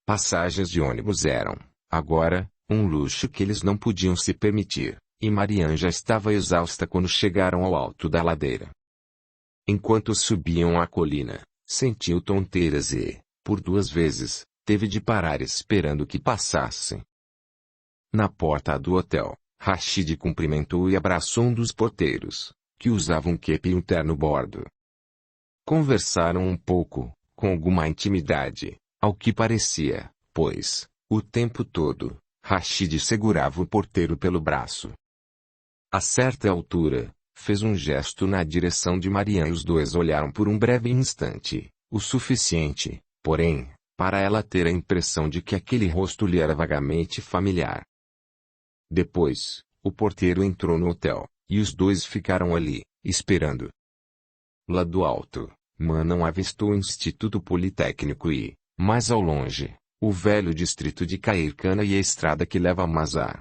Passagens de ônibus eram, agora, um luxo que eles não podiam se permitir, e Marianne já estava exausta quando chegaram ao alto da ladeira. Enquanto subiam a colina, sentiu tonteiras e, por 2 vezes, teve de parar esperando que passassem. Na porta do hotel, Rashid cumprimentou e abraçou um dos porteiros, que usava um quepe e um terno bordo. Conversaram um pouco, com alguma intimidade, ao que parecia, pois, o tempo todo, Rashid segurava o porteiro pelo braço. A certa altura, fez um gesto na direção de Marianne e os dois olharam por um breve instante, o suficiente, porém, para ela ter a impressão de que aquele rosto lhe era vagamente familiar. Depois, o porteiro entrou no hotel, e os dois ficaram ali, esperando. Lá do alto, Manon avistou o Instituto Politécnico e, mais ao longe, o velho distrito de Caircana e a estrada que leva a Mazar.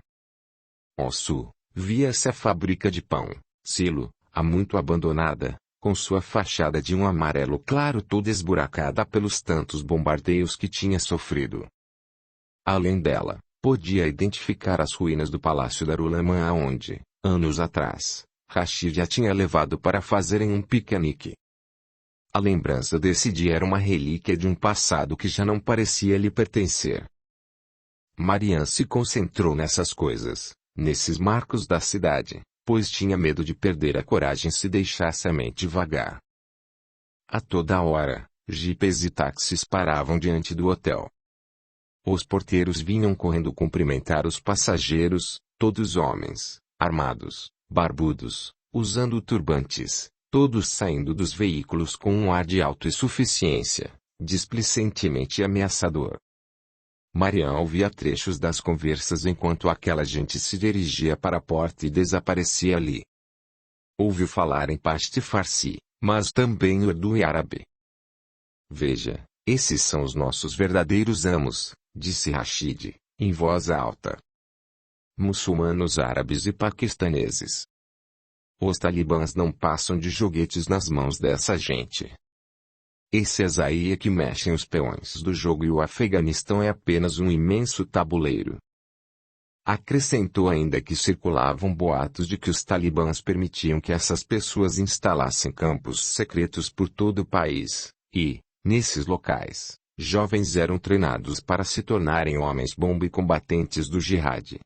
Ao sul, via-se a fábrica de pão, Silo, há muito abandonada, com sua fachada de um amarelo claro toda esburacada pelos tantos bombardeios que tinha sofrido. Além dela, podia identificar as ruínas do Palácio Darulaman aonde, anos atrás, Rashid a tinha levado para fazerem um piquenique. A lembrança desse dia era uma relíquia de um passado que já não parecia lhe pertencer. Marianne se concentrou nessas coisas, nesses marcos da cidade, pois tinha medo de perder a coragem se deixasse a mente vagar. A toda hora, jipes e táxis paravam diante do hotel. Os porteiros vinham correndo cumprimentar os passageiros, todos homens, armados, barbudos, usando turbantes, todos saindo dos veículos com um ar de autossuficiência, displicentemente ameaçador. Marianne ouvia trechos das conversas enquanto aquela gente se dirigia para a porta e desaparecia ali. Ouviu falar em Pashto Farsi, mas também urdu e árabe. Veja, esses são os nossos verdadeiros amos, disse Rashid, em voz alta. Muçulmanos árabes e paquistaneses. Os talibãs não passam de joguetes nas mãos dessa gente. Esses aí é que mexem os peões do jogo e o Afeganistão é apenas um imenso tabuleiro. Acrescentou ainda que circulavam boatos de que os talibãs permitiam que essas pessoas instalassem campos secretos por todo o país, e, nesses locais, jovens eram treinados para se tornarem homens-bomba e combatentes do jihad.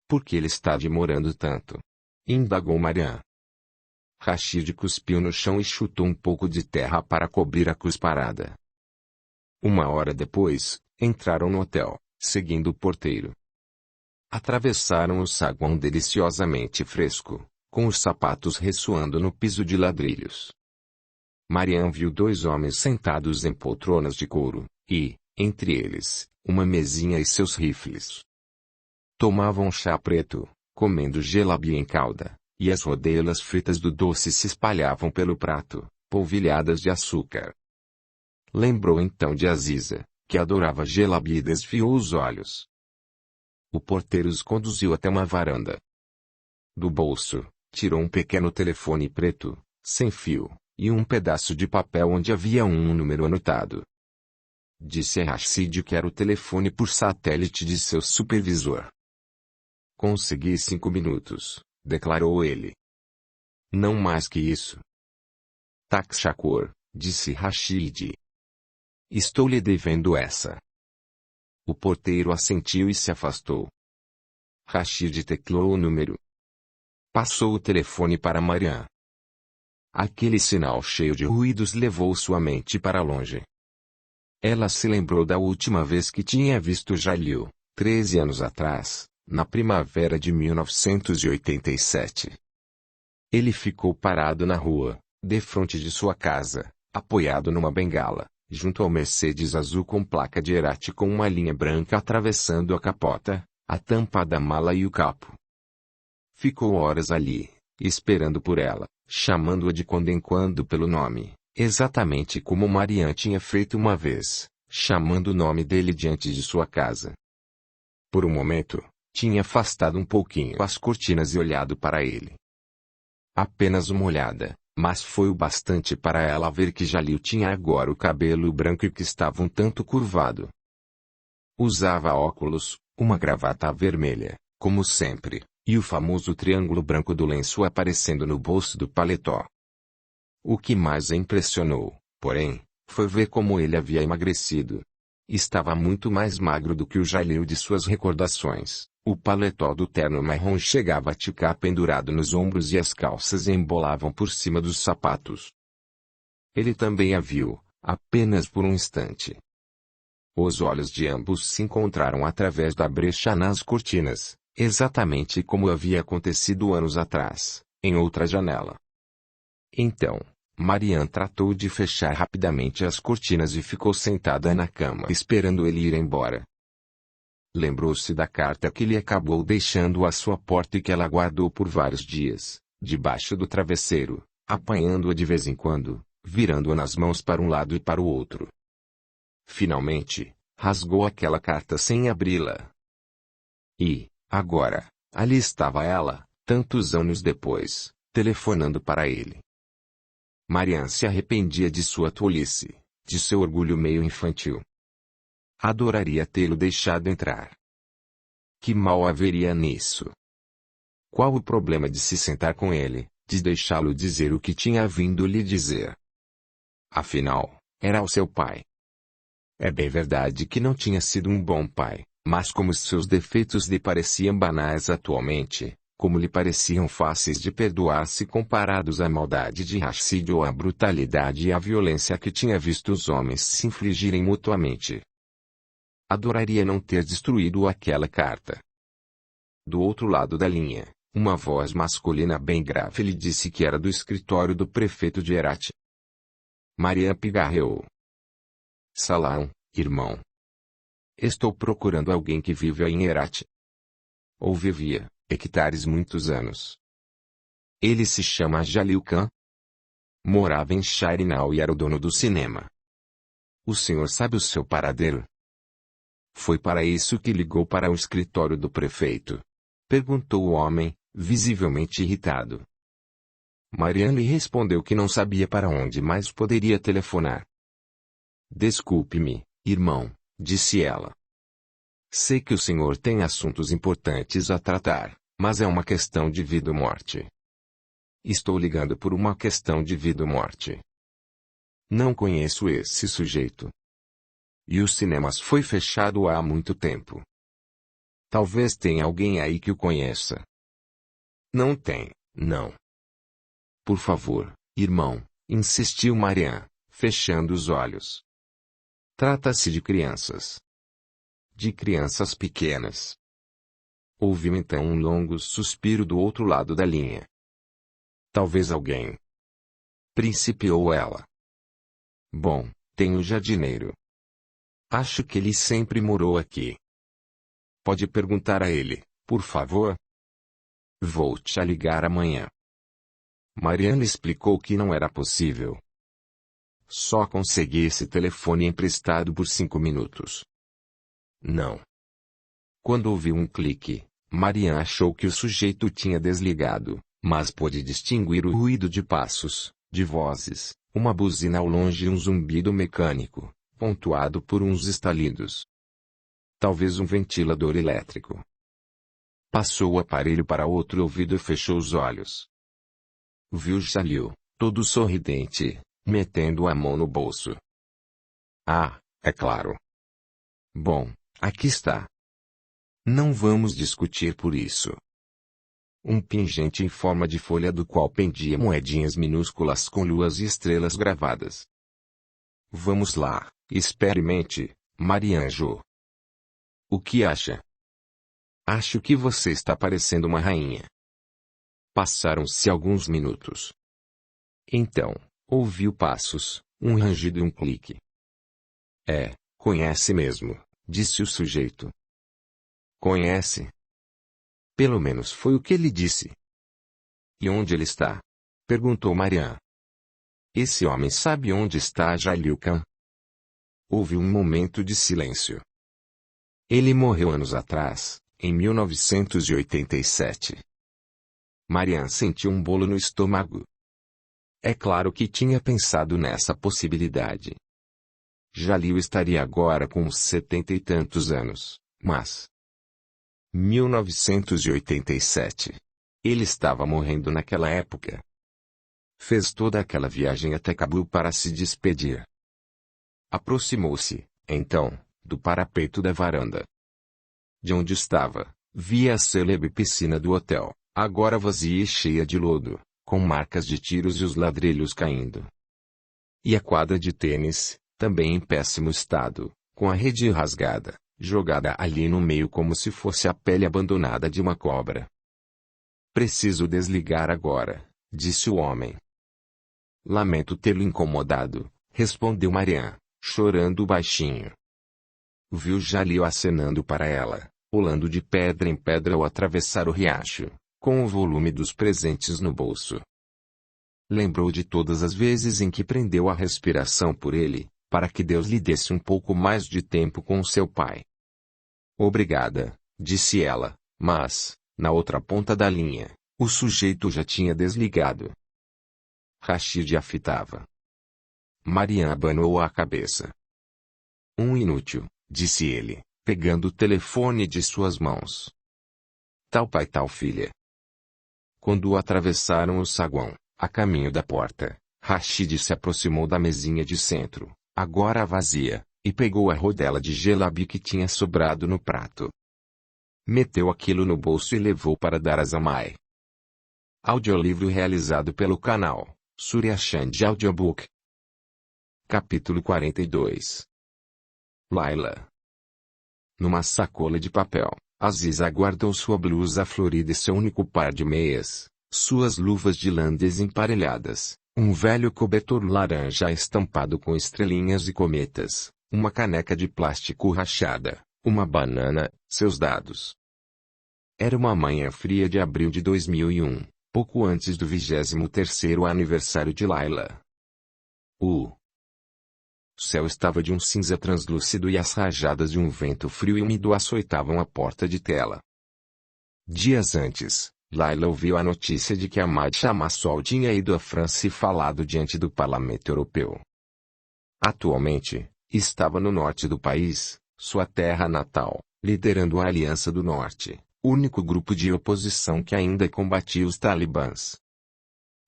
Por que ele está demorando tanto? Indagou Marianne. Rashid cuspiu no chão e chutou um pouco de terra para cobrir a cusparada. 1 hora depois, entraram no hotel, seguindo o porteiro. Atravessaram o saguão deliciosamente fresco, com os sapatos ressoando no piso de ladrilhos. Marianne viu 2 homens sentados em poltronas de couro, e, entre eles, uma mesinha e seus rifles. Tomavam chá preto, comendo jalebi em calda, e as rodelas fritas do doce se espalhavam pelo prato, polvilhadas de açúcar. Lembrou então de Aziza, que adorava jalebi e desviou os olhos. O porteiro os conduziu até uma varanda. Do bolso, tirou um pequeno telefone preto, sem fio, e um pedaço de papel onde havia um número anotado. Disse a Rashid que era o telefone por satélite de seu supervisor. Consegui 5 minutos, declarou ele. Não mais que isso. Tak Shakur, disse Rashid. Estou lhe devendo essa. O porteiro assentiu e se afastou. Rashid teclou o número. Passou o telefone para Marianne. Aquele sinal cheio de ruídos levou sua mente para longe. Ela se lembrou da última vez que tinha visto Jalil, 13 anos atrás, na primavera de 1987. Ele ficou parado na rua, defronte de sua casa, apoiado numa bengala, junto ao Mercedes azul com placa de Herat com uma linha branca atravessando a capota, a tampa da mala e o capô. Ficou horas ali, esperando por ela, chamando-a de quando em quando pelo nome, exatamente como Marianne tinha feito uma vez, chamando o nome dele diante de sua casa. Por um momento, tinha afastado um pouquinho as cortinas e olhado para ele. Apenas uma olhada, mas foi o bastante para ela ver que Jalil tinha agora o cabelo branco e que estava um tanto curvado. Usava óculos, uma gravata vermelha, como sempre, e o famoso triângulo branco do lenço aparecendo no bolso do paletó. O que mais a impressionou, porém, foi ver como ele havia emagrecido. Estava muito mais magro do que o Jalil de suas recordações. O paletó do terno marrom chegava a ficar pendurado nos ombros e as calças embolavam por cima dos sapatos. Ele também a viu, apenas por um instante. Os olhos de ambos se encontraram através da brecha nas cortinas, exatamente como havia acontecido anos atrás, em outra janela. Então, Marianne tratou de fechar rapidamente as cortinas e ficou sentada na cama esperando ele ir embora. Lembrou-se da carta que ele acabou deixando à sua porta e que ela guardou por vários dias, debaixo do travesseiro, apanhando-a de vez em quando, virando-a nas mãos para um lado e para o outro. Finalmente, rasgou aquela carta sem abri-la. E, agora, ali estava ela, tantos anos depois, telefonando para ele. Marianne se arrependia de sua tolice, de seu orgulho meio infantil. Adoraria tê-lo deixado entrar. Que mal haveria nisso? Qual o problema de se sentar com ele, de deixá-lo dizer o que tinha vindo lhe dizer? Afinal, era o seu pai. É bem verdade que não tinha sido um bom pai, mas como seus defeitos lhe pareciam banais atualmente, como lhe pareciam fáceis de perdoar-se comparados à maldade de Rashid ou à brutalidade e à violência que tinha visto os homens se infligirem mutuamente. Adoraria não ter destruído aquela carta. Do outro lado da linha, uma voz masculina bem grave lhe disse que era do escritório do prefeito de Herat. Marianne pigarreou. Salam, irmão. Estou procurando alguém que vive em Herat. Ou vivia, hectares muitos anos. Ele se chama Jalil Khan. Morava em Shirinal e era o dono do cinema. O senhor sabe o seu paradeiro? Foi para isso que ligou para o escritório do prefeito? Perguntou o homem, visivelmente irritado. Marianne lhe respondeu que não sabia para onde mais poderia telefonar. Desculpe-me, irmão, disse ela. Sei que o senhor tem assuntos importantes a tratar, mas é uma questão de vida ou morte. Estou ligando por uma questão de vida ou morte. Não conheço esse sujeito. E os cinemas foi fechado há muito tempo. Talvez tenha alguém aí que o conheça. Não tem, não. Por favor, irmão, insistiu Marianne, fechando os olhos. Trata-se de crianças. De crianças pequenas. Ouviu então um longo suspiro do outro lado da linha. Talvez alguém. Principiou ela. Bom, tem o jardineiro. Acho que ele sempre morou aqui. Pode perguntar a ele, por favor? Vou-te a ligar amanhã. Marianne explicou que não era possível. Só consegui esse telefone emprestado por 5 minutos. Não. Quando ouviu um clique, Marianne achou que o sujeito tinha desligado, mas pôde distinguir o ruído de passos, de vozes, uma buzina ao longe e um zumbido mecânico, pontuado por uns estalidos. Talvez um ventilador elétrico. Passou o aparelho para outro ouvido e fechou os olhos. Viu Jalil, todo sorridente, metendo a mão no bolso. Ah, é claro. Bom, aqui está. Não vamos discutir por isso. Um pingente em forma de folha do qual pendiam moedinhas minúsculas com luas e estrelas gravadas. Vamos lá, experimente, Marianjo. O que acha? Acho que você está parecendo uma rainha. Passaram-se alguns minutos. Então, ouviu passos, um rangido e um clique. É, conhece mesmo, disse o sujeito. Conhece? Pelo menos foi o que ele disse. E onde ele está? Perguntou Marianne. Esse homem sabe onde está Jalil Khan? Houve um momento de silêncio. Ele morreu anos atrás, em 1987. Marianne sentiu um bolo no estômago. É claro que tinha pensado nessa possibilidade. Jalil estaria agora com uns 70 e tantos anos, mas... 1987. Ele estava morrendo naquela época. Fez toda aquela viagem até Cabul para se despedir. Aproximou-se, então, do parapeito da varanda. De onde estava, via a célebre piscina do hotel, agora vazia e cheia de lodo, com marcas de tiros e os ladrilhos caindo. E a quadra de tênis, também em péssimo estado, com a rede rasgada, jogada ali no meio como se fosse a pele abandonada de uma cobra. Preciso desligar agora, disse o homem. Lamento tê-lo incomodado, respondeu Marian, chorando baixinho. Viu Jalil acenando para ela, pulando de pedra em pedra ao atravessar o riacho, com o volume dos presentes no bolso. Lembrou de todas as vezes em que prendeu a respiração por ele, para que Deus lhe desse um pouco mais de tempo com seu pai. Obrigada, disse ela, mas, na outra ponta da linha, o sujeito já tinha desligado. Rashid a fitava. Marian abanou a cabeça. Um inútil, disse ele, pegando o telefone de suas mãos. Tal pai tal filha. Quando atravessaram o saguão, a caminho da porta, Rashid se aproximou da mesinha de centro, agora vazia, e pegou a rodela de jalebi que tinha sobrado no prato. Meteu aquilo no bolso e levou para dar a Zamai. Audiolivro realizado pelo canal Surya Chand Audiobook. Capítulo 42. Laila. Numa sacola de papel, Aziza guardou sua blusa florida e seu único par de meias, suas luvas de lã desemparelhadas, um velho cobertor laranja estampado com estrelinhas e cometas, uma caneca de plástico rachada, uma banana, seus dados. Era uma manhã fria de abril de 2001, pouco antes do 23º aniversário de Laila. O céu estava de um cinza translúcido e as rajadas de um vento frio e úmido açoitavam a porta de tela. Dias antes, Laila ouviu a notícia de que Ahmad Shamassol tinha ido à França e falado diante do Parlamento Europeu. Atualmente, estava no norte do país, sua terra natal, liderando a Aliança do Norte, único grupo de oposição que ainda combatia os talibãs.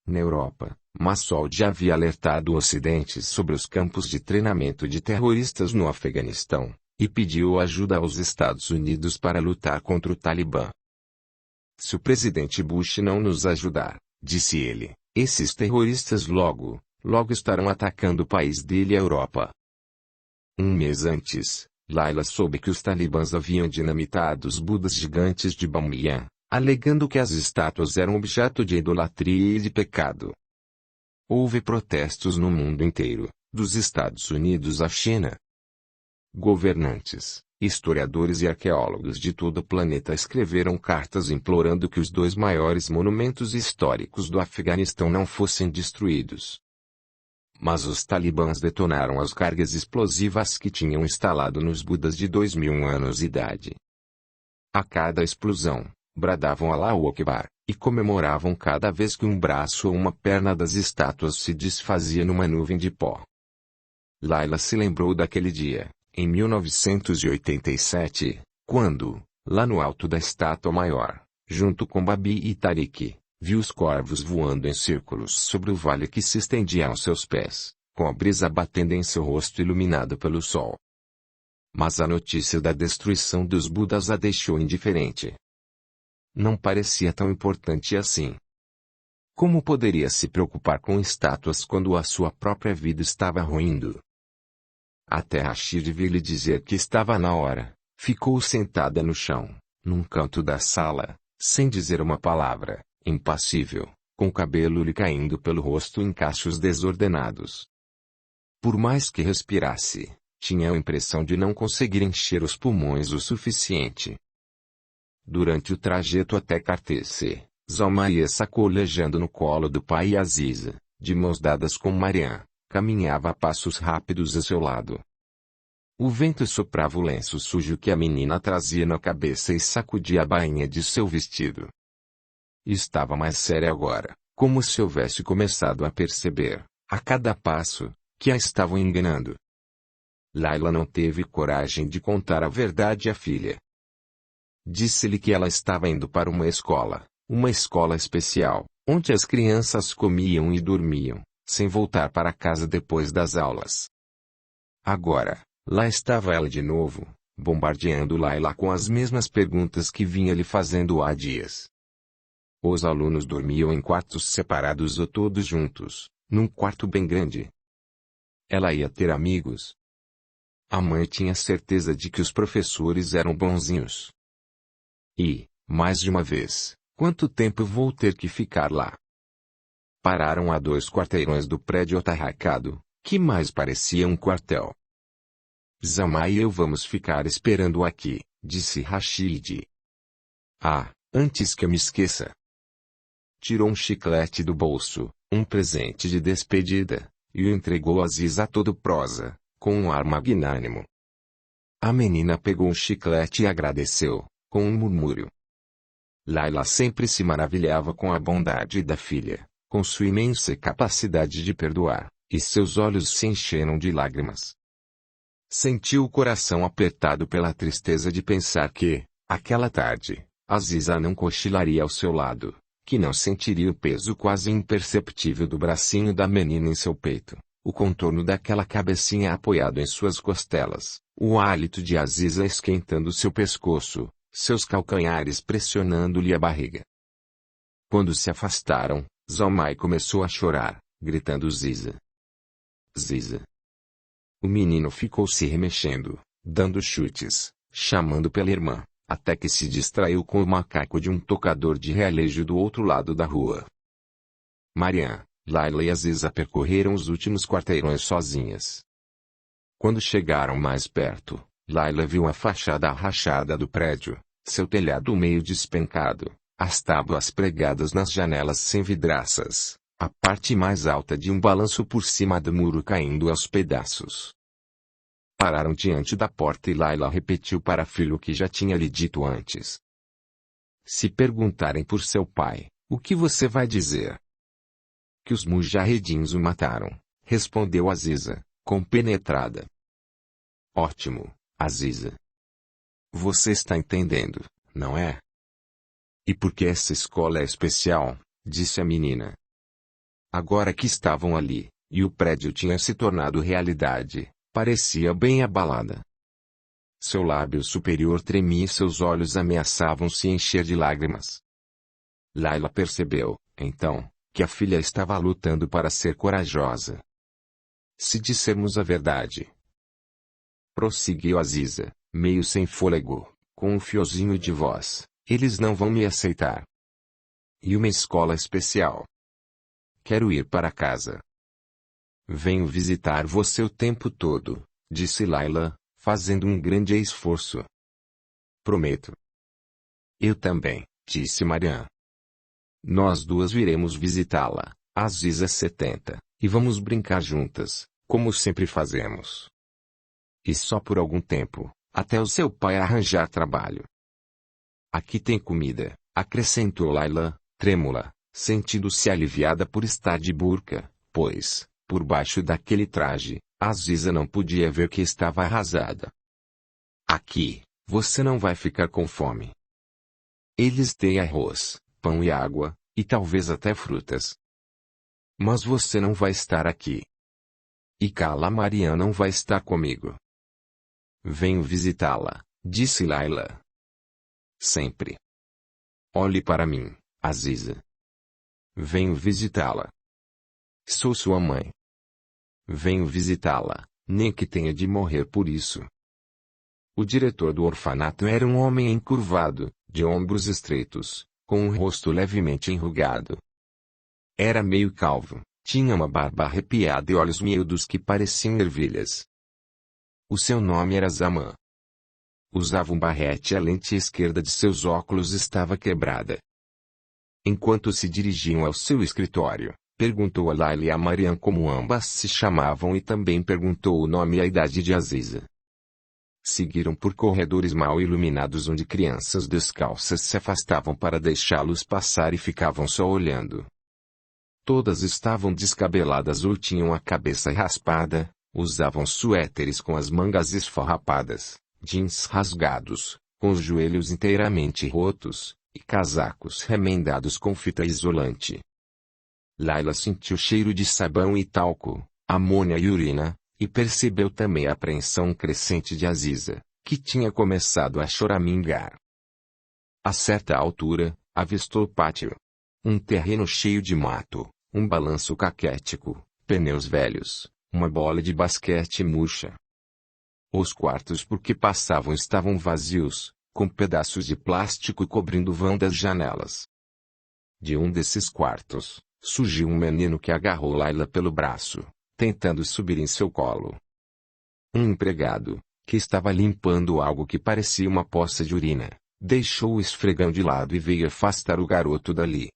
Na Europa, Massol já havia alertado o Ocidente sobre os campos de treinamento de terroristas no Afeganistão, e pediu ajuda aos Estados Unidos para lutar contra o Talibã. Se o presidente Bush não nos ajudar, disse ele, esses terroristas logo estarão atacando o país dele e a Europa. Um mês antes, Laila soube que os talibãs haviam dinamitado os budas gigantes de Bamiyan, alegando que as estátuas eram objeto de idolatria e de pecado. Houve protestos no mundo inteiro, dos Estados Unidos à China. Governantes, historiadores e arqueólogos de todo o planeta escreveram cartas implorando que os dois maiores monumentos históricos do Afeganistão não fossem destruídos. Mas os talibãs detonaram as cargas explosivas que tinham instalado nos budas de 2000 anos de idade. A cada explosão, bradavam Allahu Akbar, e comemoravam cada vez que um braço ou uma perna das estátuas se desfazia numa nuvem de pó. Laila se lembrou daquele dia, em 1987, quando, lá no alto da estátua maior, junto com Babi e Tariq, viu os corvos voando em círculos sobre o vale que se estendia aos seus pés, com a brisa batendo em seu rosto iluminado pelo sol. Mas a notícia da destruição dos budas a deixou indiferente. Não parecia tão importante assim. Como poderia se preocupar com estátuas quando a sua própria vida estava ruindo? Até Rashid vir lhe dizer que estava na hora, ficou sentada no chão, num canto da sala, sem dizer uma palavra, impassível, com o cabelo lhe caindo pelo rosto em cachos desordenados. Por mais que respirasse, tinha a impressão de não conseguir encher os pulmões o suficiente. Durante o trajeto até Cartece, Zalma ia sacolejando no colo do pai e Aziza, de mãos dadas com Marian, caminhava a passos rápidos a seu lado. O vento soprava o lenço sujo que a menina trazia na cabeça e sacudia a bainha de seu vestido. Estava mais séria agora, como se houvesse começado a perceber, a cada passo, que a estavam enganando. Laila não teve coragem de contar a verdade à filha. Disse-lhe que ela estava indo para uma escola especial, onde as crianças comiam e dormiam, sem voltar para casa depois das aulas. Agora, lá estava ela de novo, bombardeando Laila com as mesmas perguntas que vinha lhe fazendo há dias. Os alunos dormiam em quartos separados ou todos juntos, num quarto bem grande. Ela ia ter amigos. A mãe tinha certeza de que os professores eram bonzinhos. E, mais de uma vez, quanto tempo vou ter que ficar lá? Pararam a 2 quarteirões do prédio atarracado, que mais parecia um quartel. Zamai e eu vamos ficar esperando aqui, disse Rashid. Ah, antes que eu me esqueça. Tirou um chiclete do bolso, um presente de despedida, e o entregou a Aziza todo prosa, com um ar magnânimo. A menina pegou o chiclete e agradeceu, com um murmúrio. Laila sempre se maravilhava com a bondade da filha, com sua imensa capacidade de perdoar, e seus olhos se encheram de lágrimas. Sentiu o coração apertado pela tristeza de pensar que, aquela tarde, Aziza não cochilaria ao seu lado, que não sentiria o peso quase imperceptível do bracinho da menina em seu peito, o contorno daquela cabecinha apoiado em suas costelas, o hálito de Aziza esquentando seu pescoço, seus calcanhares pressionando-lhe a barriga. Quando se afastaram, Zalmay começou a chorar, gritando Ziza. Ziza. O menino ficou se remexendo, dando chutes, chamando pela irmã, até que se distraiu com o macaco de um tocador de realejo do outro lado da rua. Marian, Laila e Aziza percorreram os últimos quarteirões sozinhas. Quando chegaram mais perto, Laila viu a fachada rachada do prédio, seu telhado meio despencado, as tábuas pregadas nas janelas sem vidraças, a parte mais alta de um balanço por cima do muro caindo aos pedaços. Pararam diante da porta e Laila repetiu para a filha o que já tinha lhe dito antes. Se perguntarem por seu pai, o que você vai dizer? Que os mujahedins o mataram, respondeu Aziza, compenetrada. Ótimo, Aziza. Você está entendendo, não é? E porque essa escola é especial, disse a menina. Agora que estavam ali, e o prédio tinha se tornado realidade, parecia bem abalada. Seu lábio superior tremia e seus olhos ameaçavam se encher de lágrimas. Laila percebeu, então, que a filha estava lutando para ser corajosa. Se dissermos a verdade, prosseguiu Aziza, meio sem fôlego, com um fiozinho de voz, eles não vão me aceitar. E uma escola especial. Quero ir para casa. Venho visitar você o tempo todo, disse Laila, fazendo um grande esforço. Prometo. Eu também, disse Marian. Nós duas viremos visitá-la, Aziza 70, e vamos brincar juntas, como sempre fazemos. E só por algum tempo, até o seu pai arranjar trabalho. Aqui tem comida, acrescentou Laila, trêmula, sentindo-se aliviada por estar de burca, pois, por baixo daquele traje, Aziza não podia ver que estava arrasada. Aqui, você não vai ficar com fome. Eles têm arroz, pão e água, e talvez até frutas. Mas você não vai estar aqui. E Kala Marian não vai estar comigo. Venho visitá-la, disse Laila. Sempre. Olhe para mim, Aziza. Venho visitá-la. Sou sua mãe. Venho visitá-la, nem que tenha de morrer por isso. O diretor do orfanato era um homem encurvado, de ombros estreitos, com um rosto levemente enrugado. Era meio calvo, tinha uma barba arrepiada e olhos miúdos que pareciam ervilhas. O seu nome era Zaman. Usava um barrete e a lente esquerda de seus óculos estava quebrada. Enquanto se dirigiam ao seu escritório, perguntou a Laila e a Marian como ambas se chamavam e também perguntou o nome e a idade de Aziza. Seguiram por corredores mal iluminados onde crianças descalças se afastavam para deixá-los passar e ficavam só olhando. Todas estavam descabeladas ou tinham a cabeça raspada, Usavam suéteres com as mangas esfarrapadas, jeans rasgados, com os joelhos inteiramente rotos, e casacos remendados com fita isolante. Layla sentiu cheiro de sabão e talco, amônia e urina, e percebeu também a apreensão crescente de Aziza, que tinha começado a choramingar. A certa altura, avistou o pátio. Um terreno cheio de mato, um balanço caquético, pneus velhos, uma bola de basquete murcha. Os quartos por que passavam estavam vazios, com pedaços de plástico cobrindo o vão das janelas. De um desses quartos, surgiu um menino que agarrou Layla pelo braço, tentando subir em seu colo. Um empregado, que estava limpando algo que parecia uma poça de urina, deixou o esfregão de lado e veio afastar o garoto dali.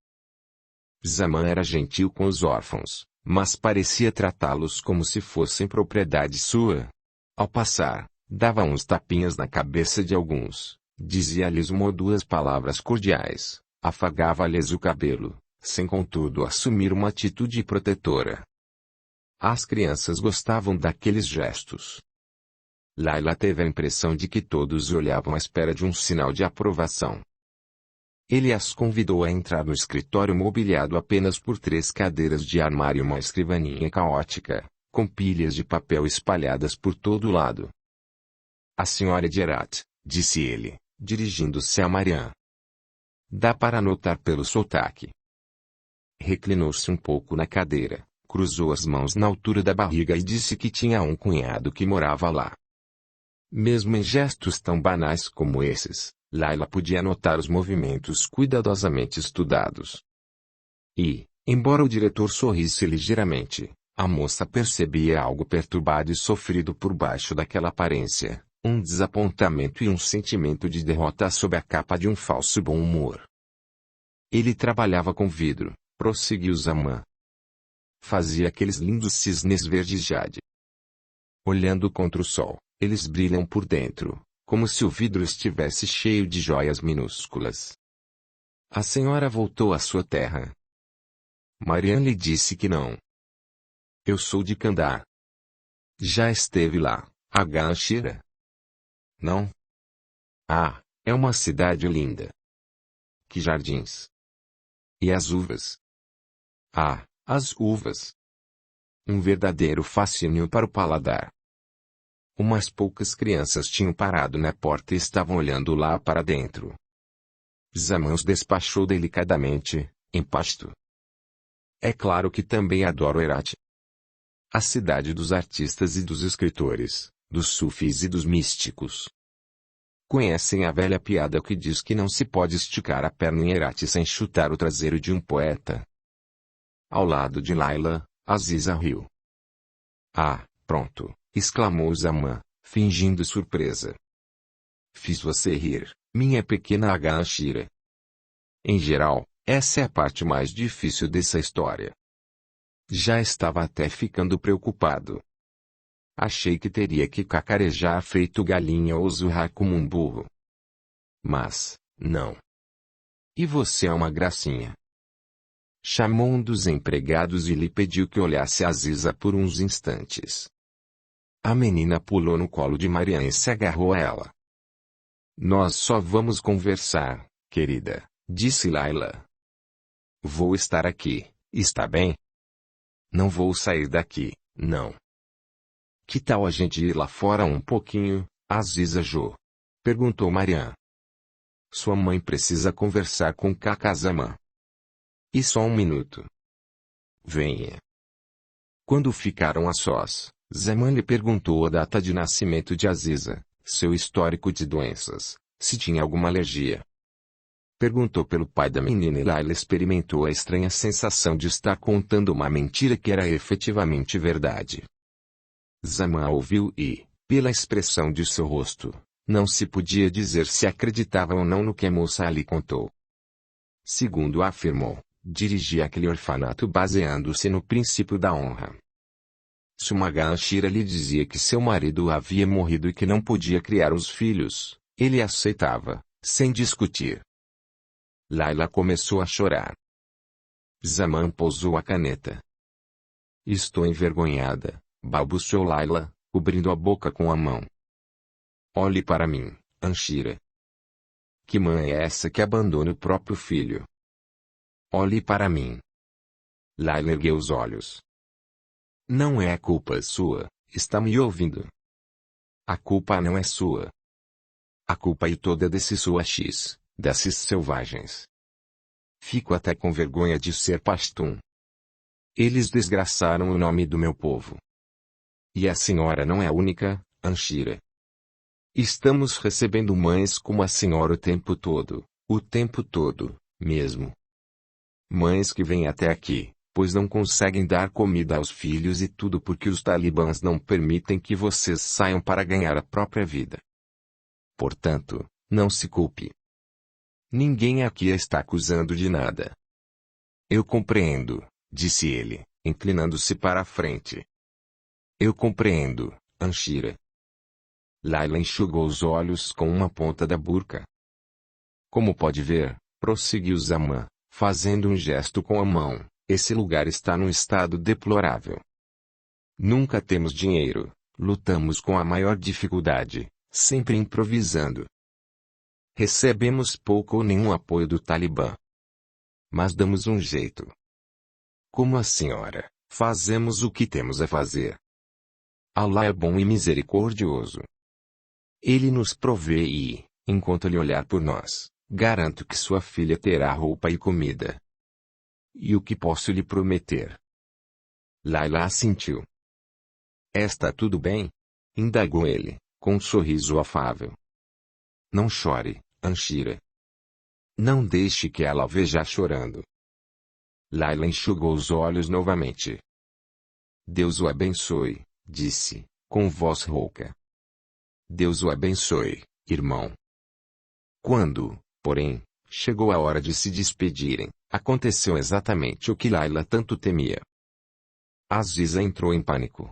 Zaman era gentil com os órfãos, mas parecia tratá-los como se fossem propriedade sua. Ao passar, dava uns tapinhas na cabeça de alguns, dizia-lhes uma ou duas palavras cordiais, afagava-lhes o cabelo, sem contudo assumir uma atitude protetora. As crianças gostavam daqueles gestos. Layla teve a impressão de que todos olhavam à espera de um sinal de aprovação. Ele as convidou a entrar no escritório mobiliado apenas por 3 cadeiras de armário e uma escrivaninha caótica, com pilhas de papel espalhadas por todo lado. A senhora de Herat, disse ele, dirigindo-se a Marianne. Dá para notar pelo sotaque. Reclinou-se um pouco na cadeira, cruzou as mãos na altura da barriga e disse que tinha um cunhado que morava lá. Mesmo em gestos tão banais como esses, Layla podia notar os movimentos cuidadosamente estudados. E, embora o diretor sorrisse ligeiramente, a moça percebia algo perturbado e sofrido por baixo daquela aparência, um desapontamento e um sentimento de derrota sob a capa de um falso bom humor. Ele trabalhava com vidro, prosseguiu Zaman. Fazia aqueles lindos cisnes verdes jade. Olhando contra o sol, eles brilham por dentro, como se o vidro estivesse cheio de joias minúsculas. A senhora voltou à sua terra. Marianne lhe disse que não. Eu sou de Kandahar. Já esteve lá, Ganashira? Não? Ah, é uma cidade linda. Que jardins! E as uvas? Ah, as uvas! Um verdadeiro fascínio para o paladar. Umas poucas crianças tinham parado na porta e estavam olhando lá para dentro. Zaman os despachou delicadamente, em pasto. É claro que também adoro Herat. A cidade dos artistas e dos escritores, dos sufis e dos místicos. Conhecem a velha piada que diz que não se pode esticar a perna em Herat sem chutar o traseiro de um poeta? Ao lado de Layla, Aziza riu. Ah, pronto, exclamou Zaman, fingindo surpresa. Fiz você rir, minha pequena Ganashira. Em geral, essa é a parte mais difícil dessa história. Já estava até ficando preocupado. Achei que teria que cacarejar feito galinha ou zurrar como um burro. Mas, não. E você é uma gracinha. Chamou um dos empregados e lhe pediu que olhasse Aziza por uns instantes. A menina pulou no colo de Marianne e se agarrou a ela. Nós só vamos conversar, querida, disse Layla. Vou estar aqui, está bem? Não vou sair daqui, não. Que tal a gente ir lá fora um pouquinho, Aziza Jo? Perguntou Marianne. Sua mãe precisa conversar com Kaka Zaman. E só um minuto. Venha. Quando ficaram a sós, Zaman lhe perguntou a data de nascimento de Aziza, seu histórico de doenças, se tinha alguma alergia. Perguntou pelo pai da menina e Layla experimentou a estranha sensação de estar contando uma mentira que era efetivamente verdade. Zaman a ouviu e, pela expressão de seu rosto, não se podia dizer se acreditava ou não no que a moça lhe contou. Segundo afirmou, dirigia aquele orfanato baseando-se no princípio da honra. Se uma Ganashira lhe dizia que seu marido havia morrido e que não podia criar os filhos, ele aceitava, sem discutir. Layla começou a chorar. Zaman pousou a caneta. Estou envergonhada, balbuciou Laila, cobrindo a boca com a mão. Olhe para mim, Anchira. Que mãe é essa que abandona o próprio filho? Olhe para mim. Laila ergueu os olhos. Não é culpa sua, está me ouvindo? A culpa não é sua. A culpa é toda desses selvagens. Fico até com vergonha de ser pastum. Eles desgraçaram o nome do meu povo. E a senhora não é a única, Anchira. Estamos recebendo mães como a senhora o tempo todo, mesmo. Mães que vêm até aqui, pois não conseguem dar comida aos filhos e tudo porque os talibãs não permitem que vocês saiam para ganhar a própria vida. Portanto, não se culpe. Ninguém aqui a está acusando de nada. Eu compreendo, disse ele, inclinando-se para a frente. Eu compreendo, Anchira. Laila enxugou os olhos com uma ponta da burca. Como pode ver, prosseguiu Zaman, fazendo um gesto com a mão, esse lugar está num estado deplorável. Nunca temos dinheiro, lutamos com a maior dificuldade, sempre improvisando. Recebemos pouco ou nenhum apoio do Talibã. Mas damos um jeito. Como a senhora, fazemos o que temos a fazer. Allah é bom e misericordioso. Ele nos provê e, enquanto ele olhar por nós, garanto que sua filha terá roupa e comida. E o que posso lhe prometer? Laila assentiu. Está tudo bem? Indagou ele, com um sorriso afável. Não chore, Anchira. Não deixe que ela veja chorando. Laila enxugou os olhos novamente. Deus o abençoe, disse, com voz rouca. Deus o abençoe, irmão. Quando, porém, chegou a hora de se despedirem, aconteceu exatamente o que Laila tanto temia. Aziza entrou em pânico.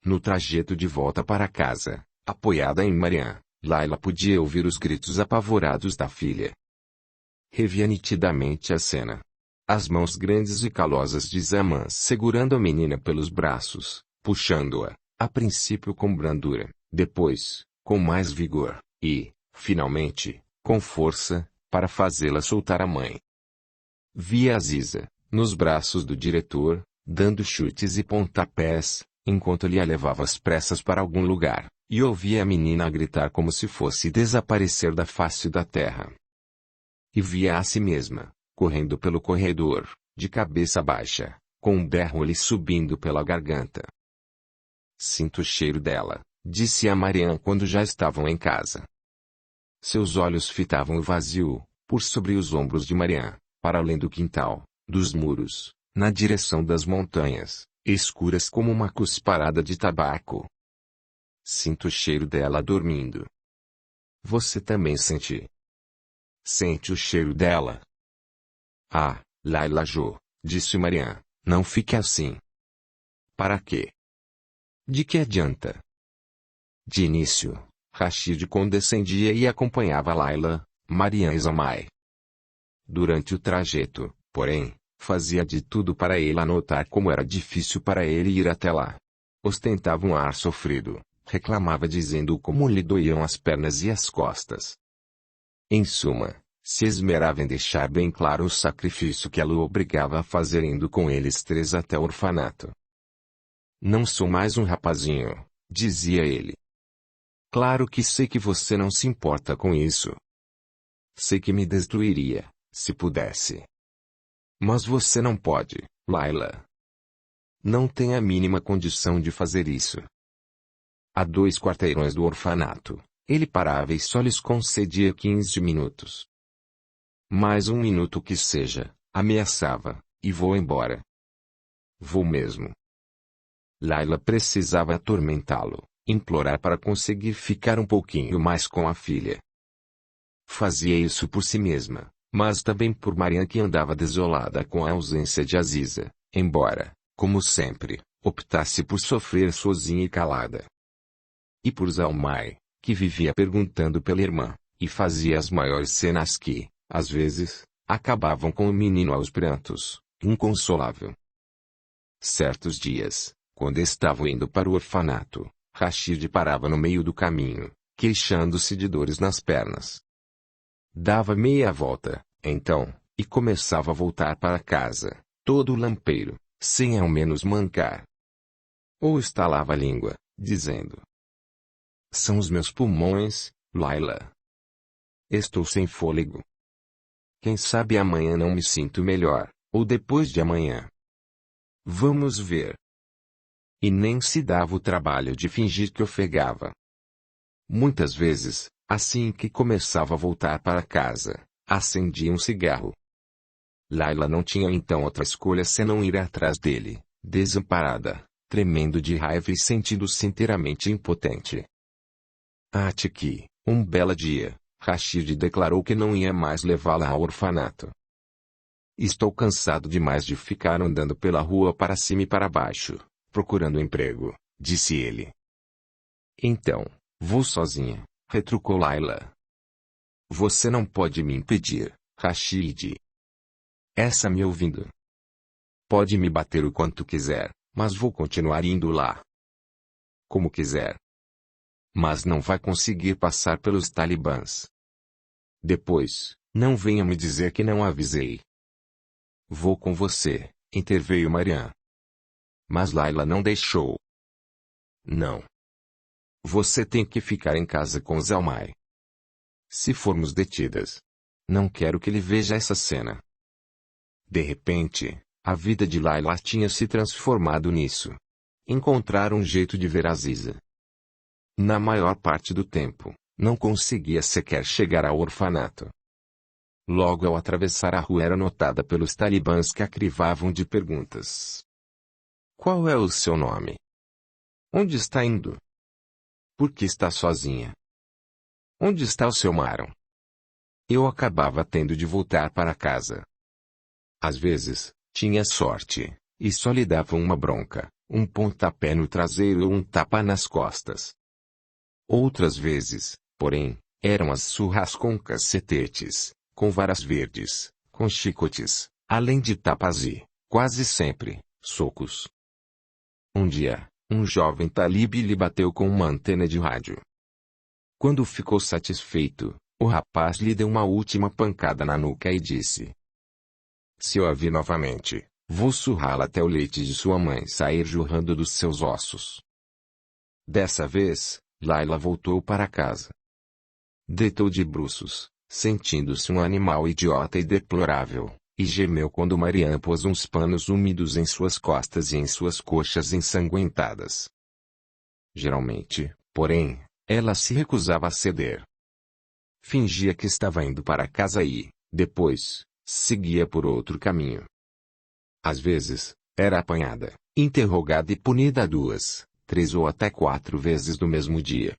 No trajeto de volta para casa, apoiada em Mariam, Laila podia ouvir os gritos apavorados da filha. Revia nitidamente a cena. As mãos grandes e calosas de Zaman segurando a menina pelos braços, puxando-a, a princípio com brandura, depois, com mais vigor, e, finalmente, com força, para fazê-la soltar a mãe. Via Aziza, nos braços do diretor, dando chutes e pontapés, enquanto ele a levava às pressas para algum lugar, e ouvia a menina a gritar como se fosse desaparecer da face da terra. E via a si mesma, correndo pelo corredor, de cabeça baixa, com um berro lhe subindo pela garganta. Sinto o cheiro dela, disse a Mariam quando já estavam em casa. Seus olhos fitavam o vazio, por sobre os ombros de Mariam, para além do quintal, dos muros, na direção das montanhas, escuras como uma cusparada de tabaco. Sinto o cheiro dela dormindo. Você também sente? Sente o cheiro dela? Ah, Laila Jo, disse Mariam, não fique assim. Para quê? De que adianta? De início, Rashid condescendia e acompanhava Laila, Mariam e Zamai. Durante o trajeto, porém, fazia de tudo para ela notar como era difícil para ele ir até lá. Ostentava um ar sofrido, reclamava dizendo como lhe doíam as pernas e as costas. Em suma, se esmerava em deixar bem claro o sacrifício que ela o obrigava a fazer indo com eles três até o orfanato. Não sou mais um rapazinho, dizia ele. Claro que sei que você não se importa com isso. Sei que me destruiria, se pudesse. Mas você não pode, Laila. Não tem a mínima condição de fazer isso. A 2 quarteirões do orfanato, ele parava e só lhes concedia 15 minutos. Mais um minuto que seja, ameaçava, e vou embora. Vou mesmo. Laila precisava atormentá-lo, implorar para conseguir ficar um pouquinho mais com a filha. Fazia isso por si mesma, mas também por Mariam que andava desolada com a ausência de Aziza, embora, como sempre, optasse por sofrer sozinha e calada. E por Zalmai, que vivia perguntando pela irmã, e fazia as maiores cenas que, às vezes, acabavam com o menino aos prantos, inconsolável. Certos dias, Quando estavam indo para o orfanato, Rashid parava no meio do caminho, queixando-se de dores nas pernas. Dava meia volta, então, e começava a voltar para casa, todo lampeiro, sem ao menos mancar. Ou estalava a língua, dizendo: "São os meus pulmões, Laila. Estou sem fôlego. Quem sabe amanhã não me sinto melhor, ou depois de amanhã. Vamos ver." E nem se dava o trabalho de fingir que ofegava. Muitas vezes, assim que começava a voltar para casa, acendia um cigarro. Laila não tinha então outra escolha senão ir atrás dele, desamparada, tremendo de raiva e sentindo-se inteiramente impotente. Até que, um belo dia, Rashid declarou que não ia mais levá-la ao orfanato. "Estou cansado demais de ficar andando pela rua para cima e para baixo, procurando emprego", disse ele. "Então, vou sozinha", retrucou Laila. "Você não pode me impedir, Rashid. Está me ouvindo? Pode me bater o quanto quiser, mas vou continuar indo lá. Como quiser. Mas não vai conseguir passar pelos talibãs. Depois, não venha me dizer que não avisei." "Vou com você", interveio Mariam. Mas Laila não deixou. "Não. Você tem que ficar em casa com Zalmai. Se formos detidas, não quero que ele veja essa cena." De repente, a vida de Laila tinha se transformado nisso. Encontrar um jeito de ver Aziza. Na maior parte do tempo, não conseguia sequer chegar ao orfanato. Logo ao atravessar a rua era notada pelos talibãs que a crivavam de perguntas. "Qual é o seu nome? Onde está indo? Por que está sozinha? Onde está o seu Maron?" Eu acabava tendo de voltar para casa. Às vezes, tinha sorte, e só lhe davam uma bronca, um pontapé no traseiro ou um tapa nas costas. Outras vezes, porém, eram as surras com cacetetes, com varas verdes, com chicotes, além de tapas e, quase sempre, socos. Um dia, um jovem talib lhe bateu com uma antena de rádio. Quando ficou satisfeito, o rapaz lhe deu uma última pancada na nuca e disse: "Se eu a vir novamente, vou surrá-la até o leite de sua mãe sair jorrando dos seus ossos." Dessa vez, Laila voltou para casa. Deitou de bruços, sentindo-se um animal idiota e deplorável, e gemeu quando Mariam pôs uns panos úmidos em suas costas e em suas coxas ensanguentadas. Geralmente, porém, ela se recusava a ceder. Fingia que estava indo para casa e, depois, seguia por outro caminho. Às vezes, era apanhada, interrogada e punida 2, 3 ou até 4 vezes no mesmo dia.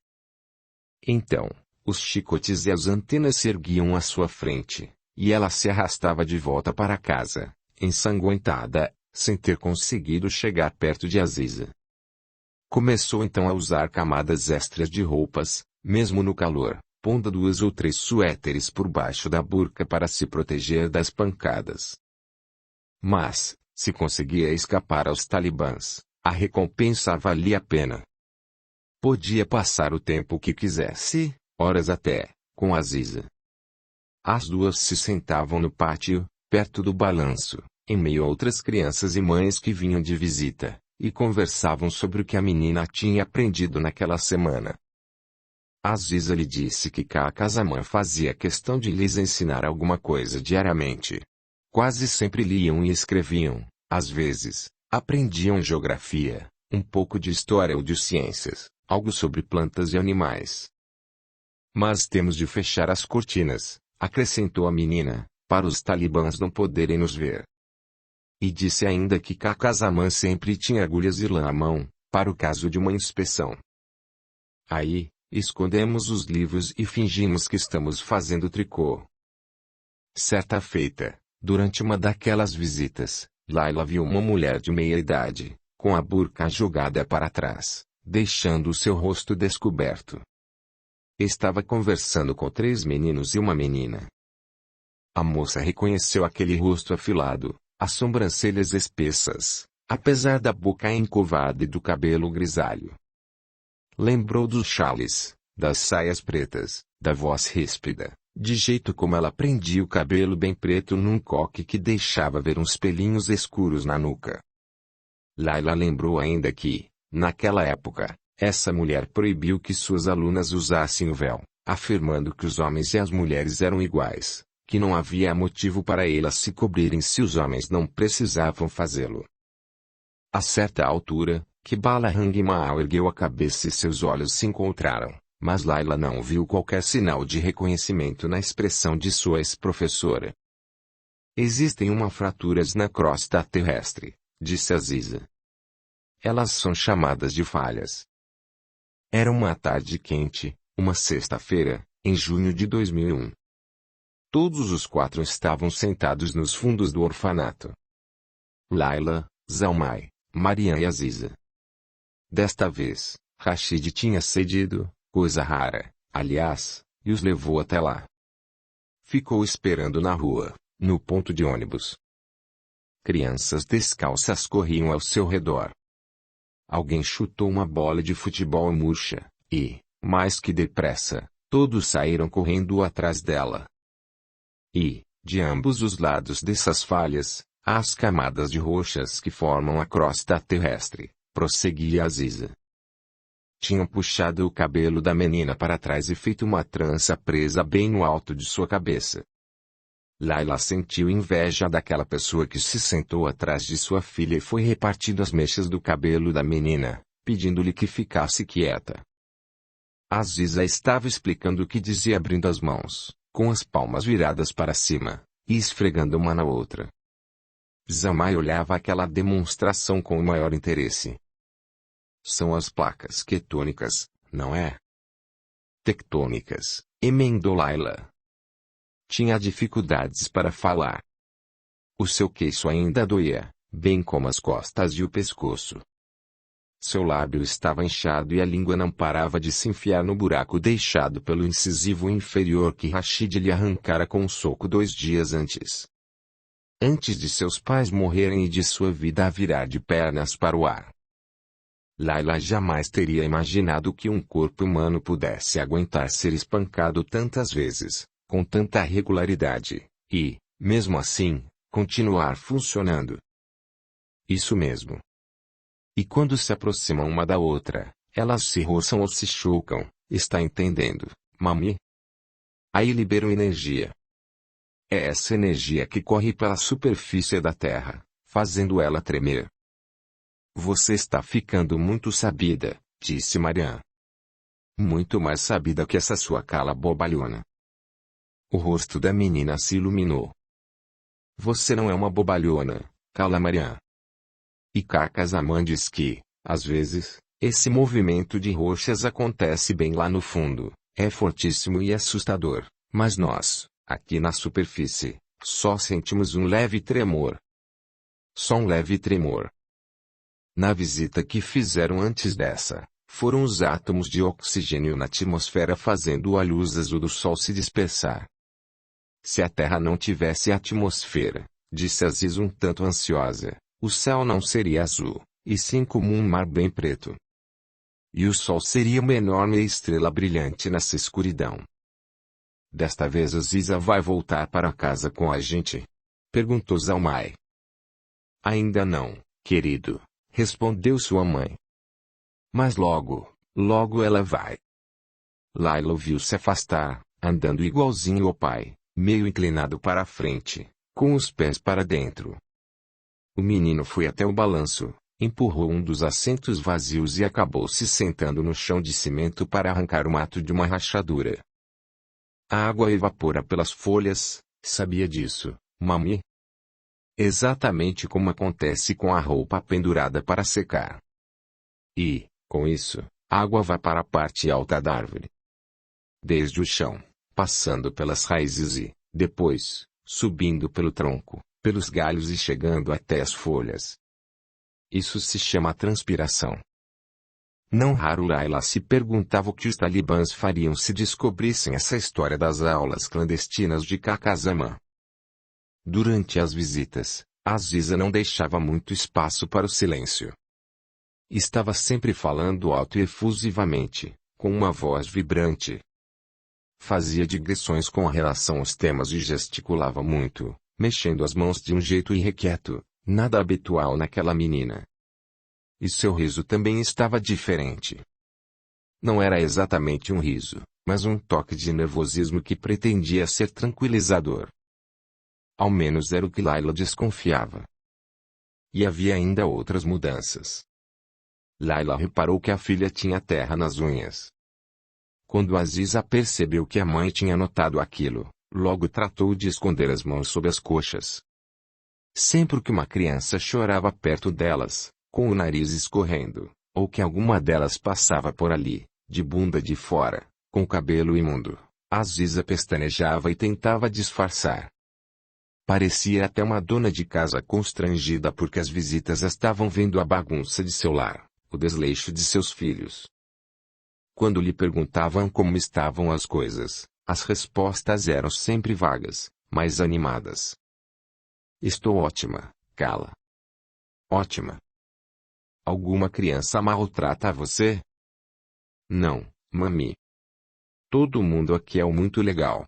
Então, os chicotes e as antenas se erguiam à sua frente, e ela se arrastava de volta para casa, ensanguentada, sem ter conseguido chegar perto de Aziza. Começou então a usar camadas extras de roupas, mesmo no calor, pondo 2 ou 3 suéteres por baixo da burca para se proteger das pancadas. Mas, se conseguia escapar aos talibãs, a recompensa valia a pena. Podia passar o tempo que quisesse, horas até, com Aziza. As duas se sentavam no pátio, perto do balanço, em meio a outras crianças e mães que vinham de visita, e conversavam sobre o que a menina tinha aprendido naquela semana. Aziza lhe disse que Kakazaman fazia questão de lhes ensinar alguma coisa diariamente. Quase sempre liam e escreviam, às vezes, aprendiam geografia, um pouco de história ou de ciências, algo sobre plantas e animais. "Mas temos de fechar as cortinas", acrescentou a menina, "para os talibãs não poderem nos ver." E disse ainda que Kakazaman sempre tinha agulhas e lã à mão, para o caso de uma inspeção. Aí, escondemos os livros e fingimos que estamos fazendo tricô. Certa feita, durante uma daquelas visitas, Laila viu uma mulher de meia-idade, com a burca jogada para trás, deixando o seu rosto descoberto. Estava conversando com 3 meninos e uma menina. A moça reconheceu aquele rosto afilado, as sobrancelhas espessas, apesar da boca encovada e do cabelo grisalho. Lembrou dos chales, das saias pretas, da voz ríspida, de jeito como ela prendia o cabelo bem preto num coque que deixava ver uns pelinhos escuros na nuca. Layla lembrou ainda que, naquela época, essa mulher proibiu que suas alunas usassem o véu, afirmando que os homens e as mulheres eram iguais, que não havia motivo para elas se cobrirem se os homens não precisavam fazê-lo. A certa altura, Kibala Hangmal ergueu a cabeça e seus olhos se encontraram, mas Layla não viu qualquer sinal de reconhecimento na expressão de sua ex-professora. Existem fraturas na crosta terrestre, disse Aziza. Elas são chamadas de falhas. Era uma tarde quente, uma sexta-feira, em junho de 2001. Todos os 4 estavam sentados nos fundos do orfanato. Layla, Zalmay, Marian e Aziza. Desta vez, Rashid tinha cedido, coisa rara, aliás, e os levou até lá. Ficou esperando na rua, no ponto de ônibus. Crianças descalças corriam ao seu redor. Alguém chutou uma bola de futebol murcha, e, mais que depressa, todos saíram correndo atrás dela. E, de ambos os lados dessas falhas, as camadas de rochas que formam a crosta terrestre, prosseguia Aziza. Tinham puxado o cabelo da menina para trás e feito uma trança presa bem no alto de sua cabeça. Layla sentiu inveja daquela pessoa que se sentou atrás de sua filha e foi repartindo as mechas do cabelo da menina, pedindo-lhe que ficasse quieta. Aziza estava explicando o que dizia abrindo as mãos, com as palmas viradas para cima, e esfregando uma na outra. Zalmay olhava aquela demonstração com o maior interesse. São as placas tectônicas, não é? Tectônicas, emendou Layla. Tinha dificuldades para falar. O seu queixo ainda doía, bem como as costas e o pescoço. Seu lábio estava inchado e a língua não parava de se enfiar no buraco deixado pelo incisivo inferior que Rashid lhe arrancara com um soco 2 dias antes. Antes de seus pais morrerem e de sua vida a virar de pernas para o ar. Layla jamais teria imaginado que um corpo humano pudesse aguentar ser espancado tantas vezes, com tanta regularidade, e, mesmo assim, continuar funcionando. Isso mesmo. E quando se aproximam uma da outra, elas se roçam ou se chocam, está entendendo, mami? Aí liberam energia. É essa energia que corre pela superfície da Terra, fazendo ela tremer. Você está ficando muito sabida, disse Marian. Muito mais sabida que essa sua cala bobalhona. O rosto da menina se iluminou. Você não é uma bobalhona, cala Marian. E Kakazaman diz que, às vezes, esse movimento de rochas acontece bem lá no fundo, é fortíssimo e assustador, mas nós, aqui na superfície, só sentimos um leve tremor. Só um leve tremor. Na visita que fizeram antes dessa, foram os átomos de oxigênio na atmosfera fazendo a luz azul do Sol se dispersar. Se a Terra não tivesse atmosfera, disse Aziz um tanto ansiosa, o céu não seria azul, e sim como um mar bem preto. E o Sol seria uma enorme estrela brilhante nessa escuridão. Desta vez Aziza vai voltar para casa com a gente? Perguntou Zalmay. Ainda não, querido, respondeu sua mãe. Mas logo, logo ela vai. Layla ouviu-se afastar, andando igualzinho ao pai, meio inclinado para a frente, com os pés para dentro. O menino foi até o balanço, empurrou um dos assentos vazios e acabou se sentando no chão de cimento para arrancar o mato de uma rachadura. A água evapora pelas folhas, sabia disso, mami? Exatamente como acontece com a roupa pendurada para secar. E, com isso, a água vai para a parte alta da árvore. Desde o chão, passando pelas raízes e, depois, subindo pelo tronco, pelos galhos e chegando até as folhas. Isso se chama transpiração. Não raro Layla se perguntava o que os talibãs fariam se descobrissem essa história das aulas clandestinas de Kakazaman. Durante as visitas, Aziza não deixava muito espaço para o silêncio. Estava sempre falando alto e efusivamente, com uma voz vibrante. Fazia digressões com relação aos temas e gesticulava muito, mexendo as mãos de um jeito irrequieto, nada habitual naquela menina. E seu riso também estava diferente. Não era exatamente um riso, mas um toque de nervosismo que pretendia ser tranquilizador. Ao menos era o que Layla desconfiava. E havia ainda outras mudanças. Layla reparou que a filha tinha terra nas unhas. Quando Aziza percebeu que a mãe tinha notado aquilo, logo tratou de esconder as mãos sob as coxas. Sempre que uma criança chorava perto delas, com o nariz escorrendo, ou que alguma delas passava por ali, de bunda de fora, com o cabelo imundo, Aziza pestanejava e tentava disfarçar. Parecia até uma dona de casa constrangida porque as visitas estavam vendo a bagunça de seu lar, o desleixo de seus filhos. Quando lhe perguntavam como estavam as coisas, as respostas eram sempre vagas, mas animadas. Estou ótima, Cala. Ótima. Alguma criança maltrata você? Não, mami. Todo mundo aqui é muito legal.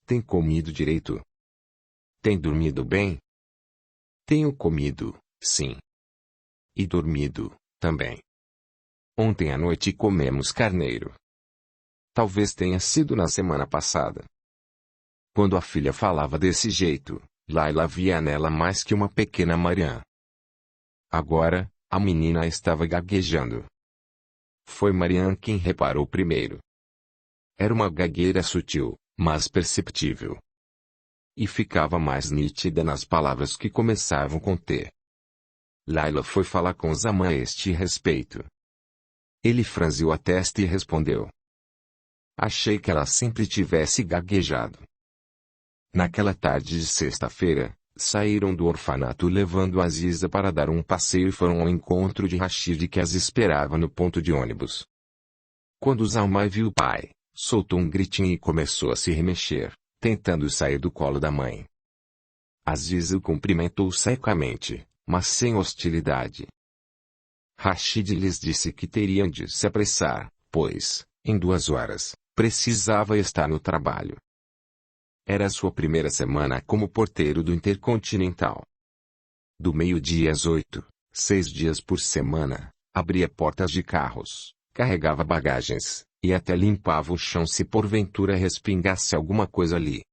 Tem comido direito? Tem dormido bem? Tenho comido, sim. E dormido, também. Ontem à noite comemos carneiro. Talvez tenha sido na semana passada. Quando a filha falava desse jeito, Layla via nela mais que uma pequena Marianne. Agora, a menina estava gaguejando. Foi Marianne quem reparou primeiro. Era uma gagueira sutil, mas perceptível. E ficava mais nítida nas palavras que começavam com T. Layla foi falar com Zaman a este respeito. Ele franziu a testa e respondeu. Achei que ela sempre tivesse gaguejado. Naquela tarde de sexta-feira, saíram do orfanato levando Aziza para dar um passeio e foram ao encontro de Rashid que as esperava no ponto de ônibus. Quando Zaman viu o pai, soltou um gritinho e começou a se remexer, tentando sair do colo da mãe. Aziza o cumprimentou secamente, mas sem hostilidade. Rashid lhes disse que teriam de se apressar, pois, em 2 horas, precisava estar no trabalho. Era sua primeira semana como porteiro do Intercontinental. Do meio-dia às 8, 6 dias por semana, abria portas de carros, carregava bagagens, e até limpava o chão se porventura respingasse alguma coisa ali.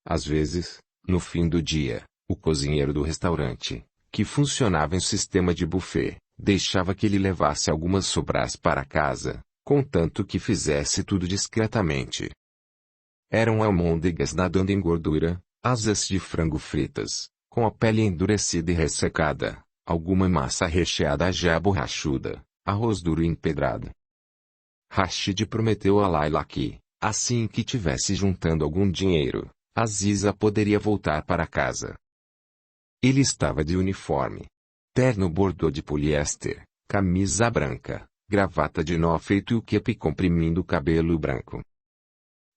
Às vezes, no fim do dia, o cozinheiro do restaurante, que funcionava em sistema de buffet, deixava que ele levasse algumas sobras para casa, contanto que fizesse tudo discretamente. Eram almôndegas nadando em gordura, asas de frango fritas, com a pele endurecida e ressecada, alguma massa recheada já borrachuda, arroz duro e empedrado. Rashid prometeu a Layla que, assim que tivesse juntando algum dinheiro, Aziza poderia voltar para casa. Ele estava de uniforme. Terno bordô de poliéster, camisa branca, gravata de nó feito e o kepi comprimindo o cabelo branco.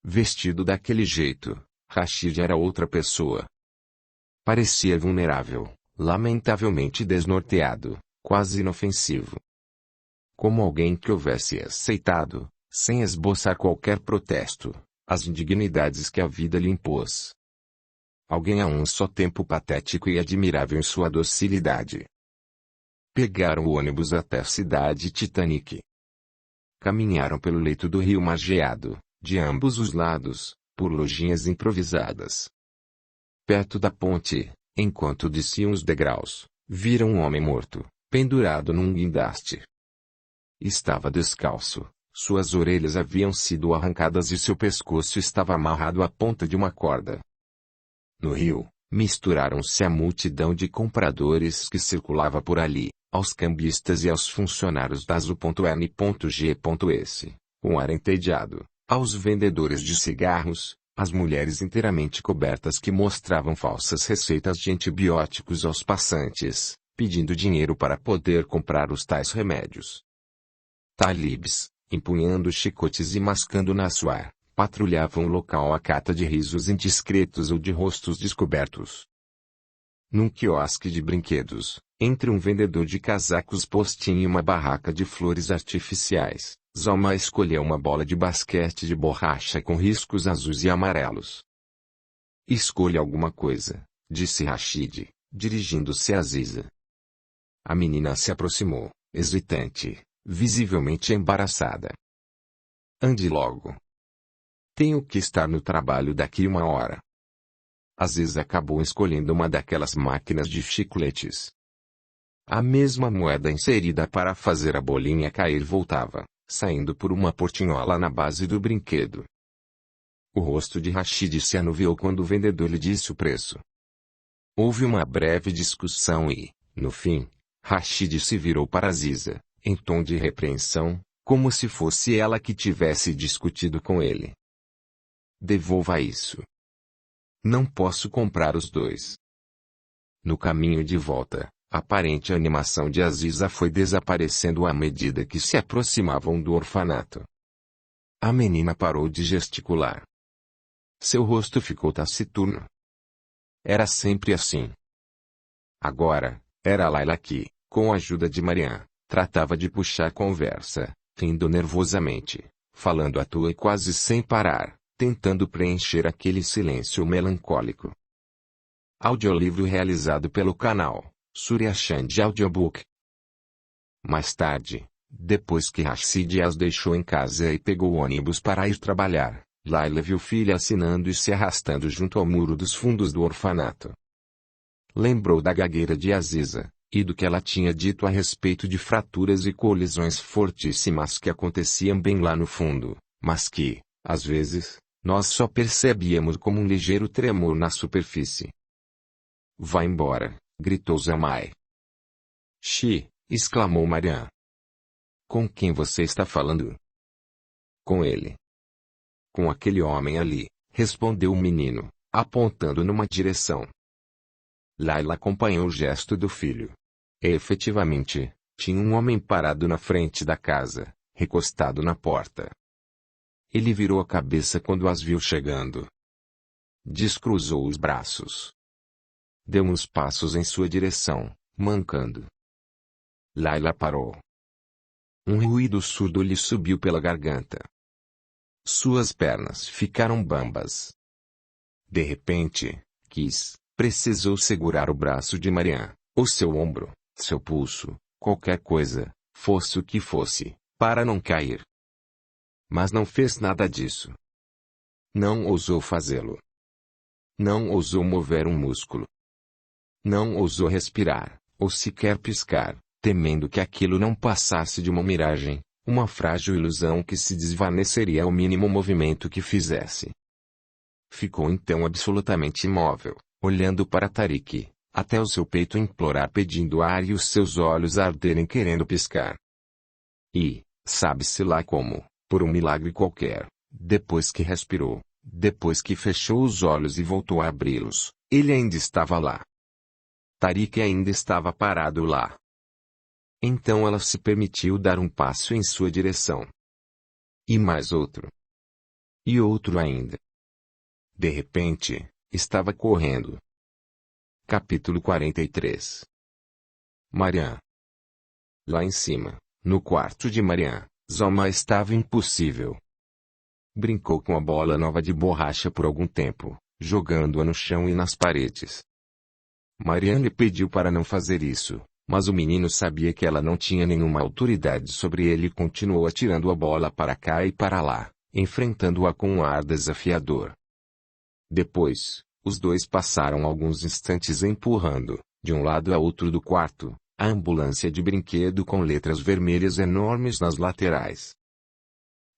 Vestido daquele jeito, Rashid era outra pessoa. Parecia vulnerável, lamentavelmente desnorteado, quase inofensivo. Como alguém que houvesse aceitado, sem esboçar qualquer protesto, as indignidades que a vida lhe impôs. Alguém a um só tempo patético e admirável em sua docilidade. Pegaram o ônibus até a cidade Titanic. Caminharam pelo leito do rio margeado, de ambos os lados, por lojinhas improvisadas. Perto da ponte, enquanto desciam os degraus, viram um homem morto, pendurado num guindaste. Estava descalço, suas orelhas haviam sido arrancadas e seu pescoço estava amarrado à ponta de uma corda. No rio, misturaram-se a multidão de compradores que circulava por ali, aos cambistas e aos funcionários da Zu.N.G.S, com ar entediado, aos vendedores de cigarros, às mulheres inteiramente cobertas que mostravam falsas receitas de antibióticos aos passantes, pedindo dinheiro para poder comprar os tais remédios. Talibs, empunhando chicotes e mascando na suar, patrulhavam o local à cata de risos indiscretos ou de rostos descobertos. Num quiosque de brinquedos, entre um vendedor de casacos postinho e uma barraca de flores artificiais, Zalma escolheu uma bola de basquete de borracha com riscos azuis e amarelos. Escolha alguma coisa, disse Rashid, dirigindo-se a Aziza. A menina se aproximou, hesitante, visivelmente embaraçada. Ande logo. Tenho que estar no trabalho daqui 1 hora. Aziza acabou escolhendo uma daquelas máquinas de chicletes. A mesma moeda inserida para fazer a bolinha cair voltava, saindo por uma portinhola na base do brinquedo. O rosto de Rashid se anuviou quando o vendedor lhe disse o preço. Houve uma breve discussão e, no fim, Rashid se virou para Aziza, em tom de repreensão, como se fosse ela que tivesse discutido com ele. Devolva isso. Não posso comprar os dois. No caminho de volta, a aparente animação de Aziza foi desaparecendo à medida que se aproximavam do orfanato. A menina parou de gesticular. Seu rosto ficou taciturno. Era sempre assim. Agora, era Layla que, com a ajuda de Marian, tratava de puxar conversa, rindo nervosamente, falando à toa e quase sem parar, tentando preencher aquele silêncio melancólico. Audiolivro realizado pelo canal Surya Chand Audiobook. Mais tarde, depois que Rashid as deixou em casa e pegou o ônibus para ir trabalhar, Layla viu filha assinando e se arrastando junto ao muro dos fundos do orfanato. Lembrou da gagueira de Aziza, e do que ela tinha dito a respeito de fraturas e colisões fortíssimas que aconteciam bem lá no fundo, mas que, às vezes, nós só percebíamos como um ligeiro tremor na superfície. Vá embora, gritou Zamai. Xi, exclamou Marian. Com quem você está falando? Com ele. Com aquele homem ali, respondeu o menino, apontando numa direção. Layla acompanhou o gesto do filho. E efetivamente, tinha um homem parado na frente da casa, recostado na porta. Ele virou a cabeça quando as viu chegando. Descruzou os braços. Deu uns passos em sua direção, mancando. Layla parou. Um ruído surdo lhe subiu pela garganta. Suas pernas ficaram bambas. De repente, precisou segurar o braço de Marian, ou seu ombro, seu pulso, qualquer coisa, fosse o que fosse, para não cair. Mas não fez nada disso. Não ousou fazê-lo. Não ousou mover um músculo. Não ousou respirar, ou sequer piscar, temendo que aquilo não passasse de uma miragem, uma frágil ilusão que se desvaneceria ao mínimo movimento que fizesse. Ficou então absolutamente imóvel, olhando para Tariq, até o seu peito implorar pedindo ar e os seus olhos arderem querendo piscar. E, sabe-se lá como, por um milagre qualquer, depois que respirou, depois que fechou os olhos e voltou a abri-los, ele ainda estava lá. Tariq ainda estava parado lá. Então ela se permitiu dar um passo em sua direção. E mais outro. E outro ainda. De repente, estava correndo. Capítulo 43. Marian. Lá em cima, no quarto de Marian, Zalma estava impossível. Brincou com a bola nova de borracha por algum tempo, jogando-a no chão e nas paredes. Marian lhe pediu para não fazer isso, mas o menino sabia que ela não tinha nenhuma autoridade sobre ele e continuou atirando a bola para cá e para lá, enfrentando-a com um ar desafiador. Depois, os dois passaram alguns instantes empurrando, de um lado a outro do quarto, a ambulância de brinquedo com letras vermelhas enormes nas laterais.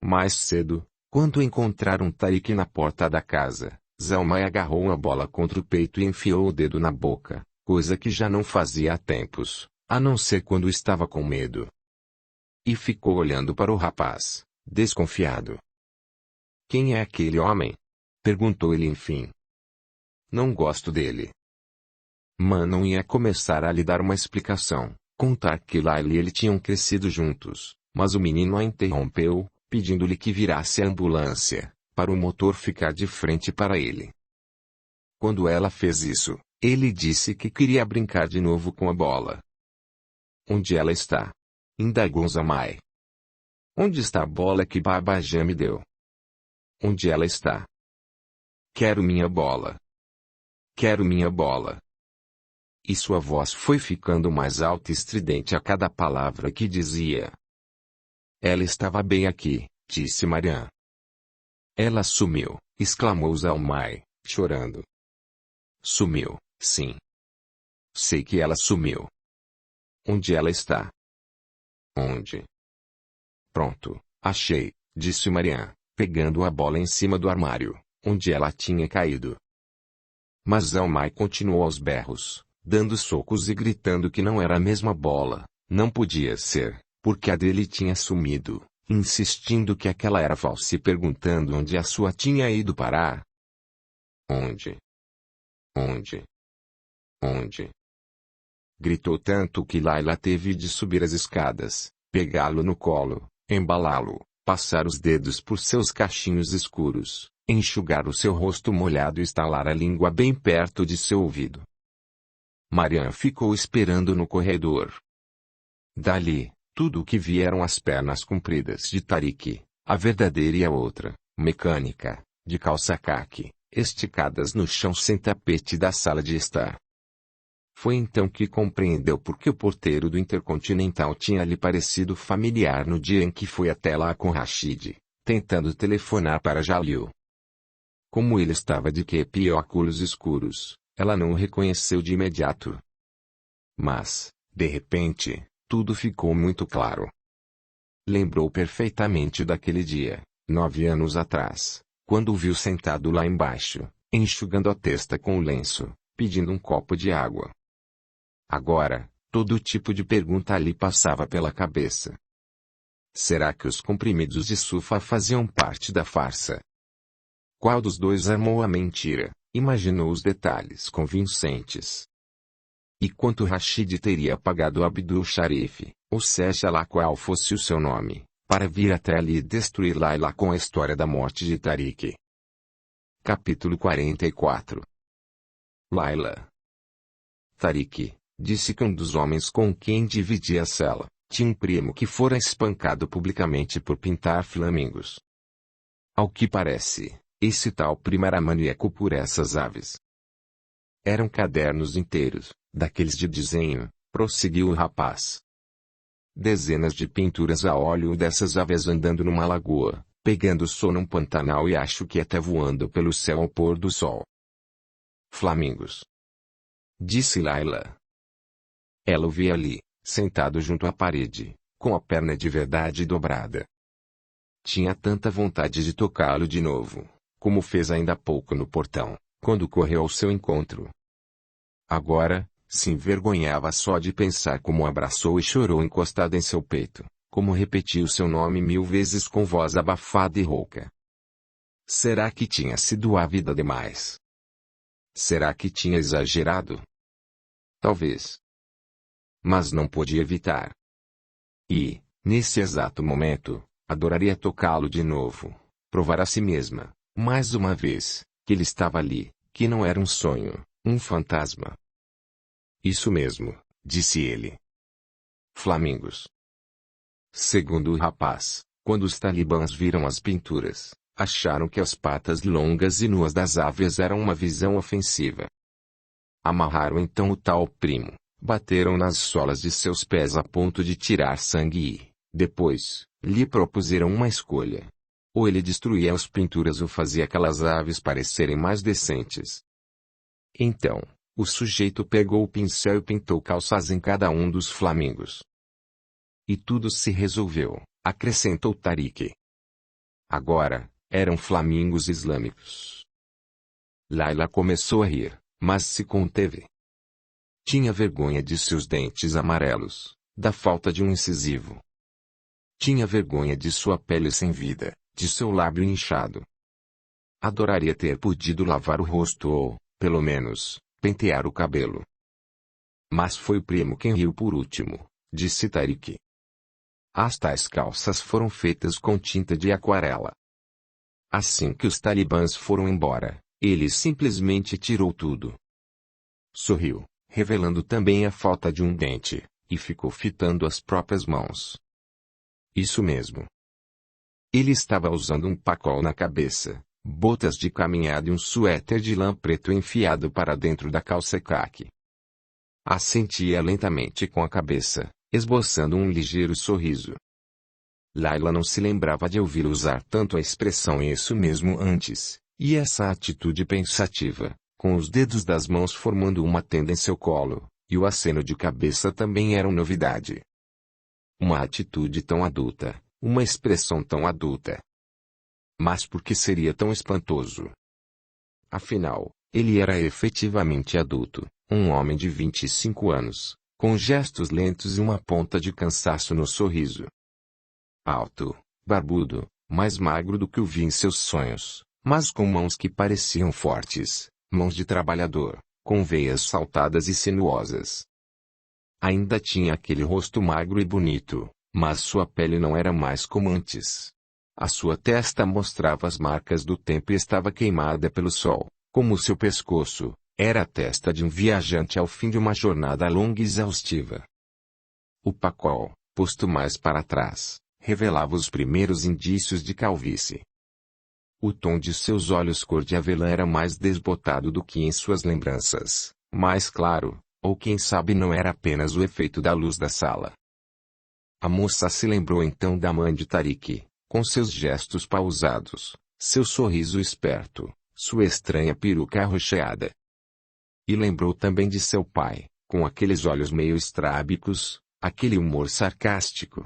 Mais cedo, quando encontraram Tariq na porta da casa, Zalma agarrou a bola contra o peito e enfiou o dedo na boca, coisa que já não fazia há tempos, a não ser quando estava com medo. E ficou olhando para o rapaz, desconfiado. Quem é aquele homem? Perguntou ele enfim. Não gosto dele. Manon ia começar a lhe dar uma explicação, contar que Layla e ele tinham crescido juntos, mas o menino a interrompeu, pedindo-lhe que virasse a ambulância, para o motor ficar de frente para ele. Quando ela fez isso, Ele disse que queria brincar de novo com a bola. Onde ela está? Indagou Zamai. Onde está a bola que Babajã me deu? Onde ela está? Quero minha bola. Quero minha bola. E sua voz foi ficando mais alta e estridente a cada palavra que dizia. Ela estava bem aqui, disse Mariam. Ela sumiu, exclamou Zamai, chorando. Sumiu, sim. Sei que ela sumiu. Onde ela está? Onde? Pronto, achei, disse Mariam, pegando a bola em cima do armário, onde ela tinha caído. Mas Zamai continuou aos berros, dando socos e gritando que não era a mesma bola, não podia ser, porque a dele tinha sumido, insistindo que aquela era falsa e perguntando onde a sua tinha ido parar. Onde? Onde? Onde? Gritou tanto que Laila teve de subir as escadas, pegá-lo no colo, embalá-lo, passar os dedos por seus cachinhos escuros, enxugar o seu rosto molhado e estalar a língua bem perto de seu ouvido. Mariam ficou esperando no corredor. Dali, tudo o que vieram as pernas compridas de Tariq, a verdadeira e a outra, mecânica, de calça caque, esticadas no chão sem tapete da sala de estar. Foi então que compreendeu por que o porteiro do Intercontinental tinha lhe parecido familiar no dia em que foi até lá com Rashid, tentando telefonar para Jalil. Como ele estava de quepe e óculos escuros, ela não o reconheceu de imediato. Mas, de repente, tudo ficou muito claro. Lembrou perfeitamente daquele dia, 9 anos atrás, quando o viu sentado lá embaixo, enxugando a testa com o lenço, pedindo um copo de água. Agora, todo tipo de pergunta lhe passava pela cabeça. Será que os comprimidos de sulfa faziam parte da farsa? Qual dos dois armou a mentira? Imaginou os detalhes convincentes. E quanto Rashid teria pagado Abdul Sharif, ou seja lá qual fosse o seu nome, para vir até ali e destruir Laila com a história da morte de Tariq. Capítulo 44. Laila. Tariq disse que um dos homens com quem dividia a cela, tinha um primo que fora espancado publicamente por pintar flamingos. Ao que parece, esse tal primo era maníaco por essas aves. Eram cadernos inteiros, daqueles de desenho, prosseguiu o rapaz. Dezenas de pinturas a óleo dessas aves andando numa lagoa, pegando sol num pantanal e acho que até voando pelo céu ao pôr do sol. Flamingos. Disse Laila. Ela o via ali, sentado junto à parede, com a perna de verdade dobrada. Tinha tanta vontade de tocá-lo de novo, como fez ainda há pouco no portão, quando correu ao seu encontro. Agora, se envergonhava só de pensar como o abraçou e chorou encostada em seu peito, como repetiu seu nome 1000 vezes com voz abafada e rouca. Será que tinha sido ávida demais? Será que tinha exagerado? Talvez. Mas não podia evitar. E, nesse exato momento, adoraria tocá-lo de novo, provar a si mesma, mais uma vez, que ele estava ali, que não era um sonho, um fantasma. Isso mesmo, disse ele. Flamingos. Segundo o rapaz, quando os talibãs viram as pinturas, acharam que as patas longas e nuas das aves eram uma visão ofensiva. Amarraram então o tal primo, bateram nas solas de seus pés a ponto de tirar sangue e, depois, lhe propuseram uma escolha. Ou ele destruía as pinturas ou fazia aquelas aves parecerem mais decentes. Então, o sujeito pegou o pincel e pintou calças em cada um dos flamingos. E tudo se resolveu, acrescentou Tariq. Agora, eram flamingos islâmicos. Laila começou a rir, mas se conteve. Tinha vergonha de seus dentes amarelos, da falta de um incisivo. Tinha vergonha de sua pele sem vida, de seu lábio inchado. Adoraria ter podido lavar o rosto ou, pelo menos, pentear o cabelo. Mas foi o primo quem riu por último, disse Tariq. As tais calças foram feitas com tinta de aquarela. Assim que os talibãs foram embora, ele simplesmente tirou tudo. sorriu, revelando também a falta de um dente, e ficou fitando as próprias mãos. Isso mesmo. Ele estava usando um pacol na cabeça, botas de caminhada e um suéter de lã preto enfiado para dentro da calça caque. Assentia lentamente com a cabeça, esboçando um ligeiro sorriso. Layla não se lembrava de ouvi-lo usar tanto a expressão isso mesmo antes, e essa atitude pensativa, com os dedos das mãos formando uma tenda em seu colo, e o aceno de cabeça também eram novidade. Uma atitude tão adulta, uma expressão tão adulta. Mas por que seria tão espantoso? Afinal, ele era efetivamente adulto, um homem de 25 anos, com gestos lentos e uma ponta de cansaço no sorriso. Alto, barbudo, mais magro do que o vi em seus sonhos, mas com mãos que pareciam fortes, mãos de trabalhador, com veias saltadas e sinuosas. Ainda tinha aquele rosto magro e bonito, mas sua pele não era mais como antes. A sua testa mostrava as marcas do tempo e estava queimada pelo sol, como seu pescoço, era a testa de um viajante ao fim de uma jornada longa e exaustiva. O pacol, posto mais para trás, revelava os primeiros indícios de calvície. O tom de seus olhos cor de avelã era mais desbotado do que em suas lembranças, mais claro, ou quem sabe não era apenas o efeito da luz da sala. A moça se lembrou então da mãe de Tariq, com seus gestos pausados, seu sorriso esperto, sua estranha peruca arroxeada. E lembrou também de seu pai, com aqueles olhos meio estrábicos, aquele humor sarcástico.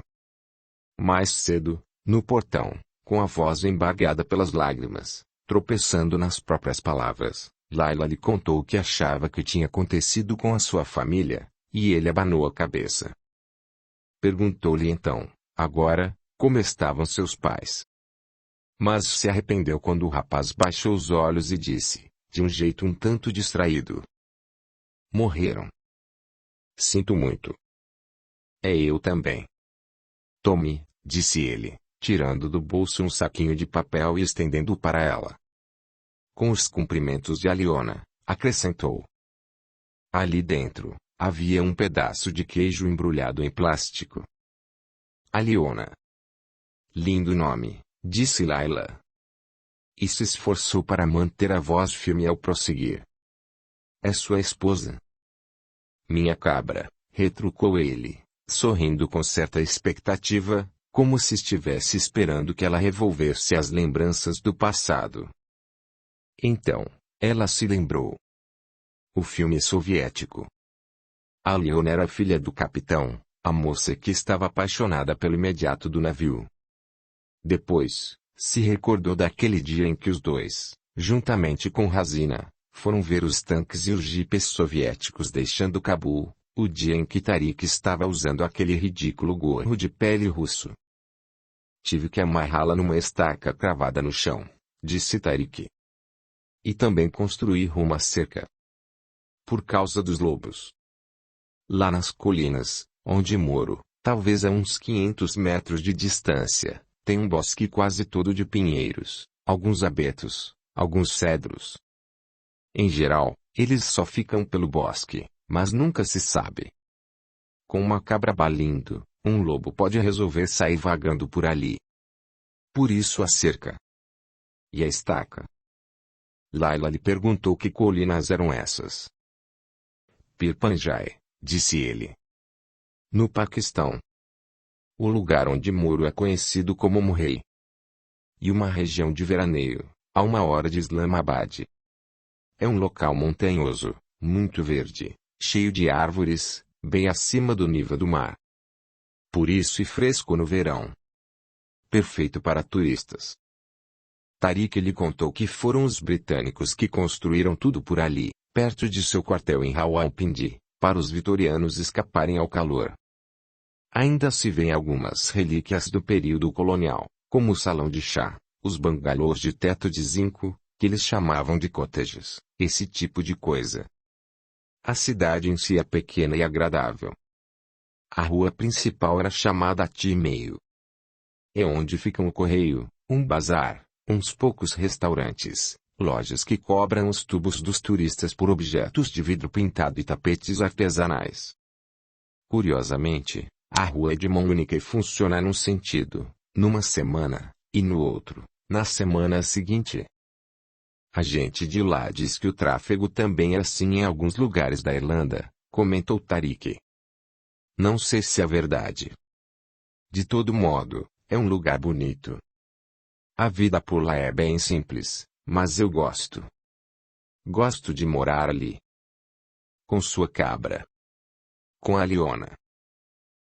Mais cedo, no portão, com a voz embargada pelas lágrimas, tropeçando nas próprias palavras, Layla lhe contou o que achava que tinha acontecido com a sua família, e ele abanou a cabeça. Perguntou-lhe então, agora, como estavam seus pais. Mas se arrependeu quando o rapaz baixou os olhos e disse, de um jeito um tanto distraído: morreram. Sinto muito. É eu também. Tome, disse ele, tirando do bolso um saquinho de papel e estendendo-o para ela. Com os cumprimentos de Aliona, acrescentou. Ali dentro, havia um pedaço de queijo embrulhado em plástico. Aliona. Lindo nome, disse Layla. E se esforçou para manter a voz firme ao prosseguir. É sua esposa? Minha cabra, retrucou ele, sorrindo com certa expectativa, como se estivesse esperando que ela revolvesse as lembranças do passado. Então, ela se lembrou. O filme soviético. A Aliona era filha do capitão, a moça que estava apaixonada pelo imediato do navio. Depois, se recordou daquele dia em que os dois, juntamente com Razina, foram ver os tanques e os jipes soviéticos deixando Cabul, o dia em que Tariq estava usando aquele ridículo gorro de pele russo. Tive que amarrá-la numa estaca cravada no chão, disse Tariq. E também construir uma cerca. Por causa dos lobos. Lá nas colinas, onde moro, talvez a uns 500 metros de distância, tem um bosque quase todo de pinheiros, alguns abetos, alguns cedros. Em geral, eles só ficam pelo bosque, mas nunca se sabe. Com uma cabra balindo, um lobo pode resolver sair vagando por ali. Por isso a cerca. E a estaca? Layla lhe perguntou que colinas eram essas. Pir Panjai, disse ele. No Paquistão. O lugar onde moro é conhecido como Murrey. E uma região de veraneio, a 1 hora de Islamabad. É um local montanhoso, muito verde, cheio de árvores, bem acima do nível do mar. Por isso e fresco no verão. Perfeito para turistas. Tariq lhe contou que foram os britânicos que construíram tudo por ali, perto de seu quartel em Rawalpindi, para os vitorianos escaparem ao calor. Ainda se vêem algumas relíquias do período colonial, como o salão de chá, os bangalôs de teto de zinco, que eles chamavam de cottages, esse tipo de coisa. A cidade em si é pequena e agradável. A rua principal era chamada Ti-Meio. É onde ficam o correio, um bazar, uns poucos restaurantes, lojas que cobram os tubos dos turistas por objetos de vidro pintado e tapetes artesanais. Curiosamente, a rua de Mônica funciona num sentido, numa semana, e no outro, na semana seguinte. A gente de lá diz que o tráfego também é assim em alguns lugares da Irlanda, comentou Tariq. Não sei se é verdade. De todo modo, é um lugar bonito. A vida por lá é bem simples, mas eu gosto. Gosto de morar ali. Com sua cabra. Com a Leona.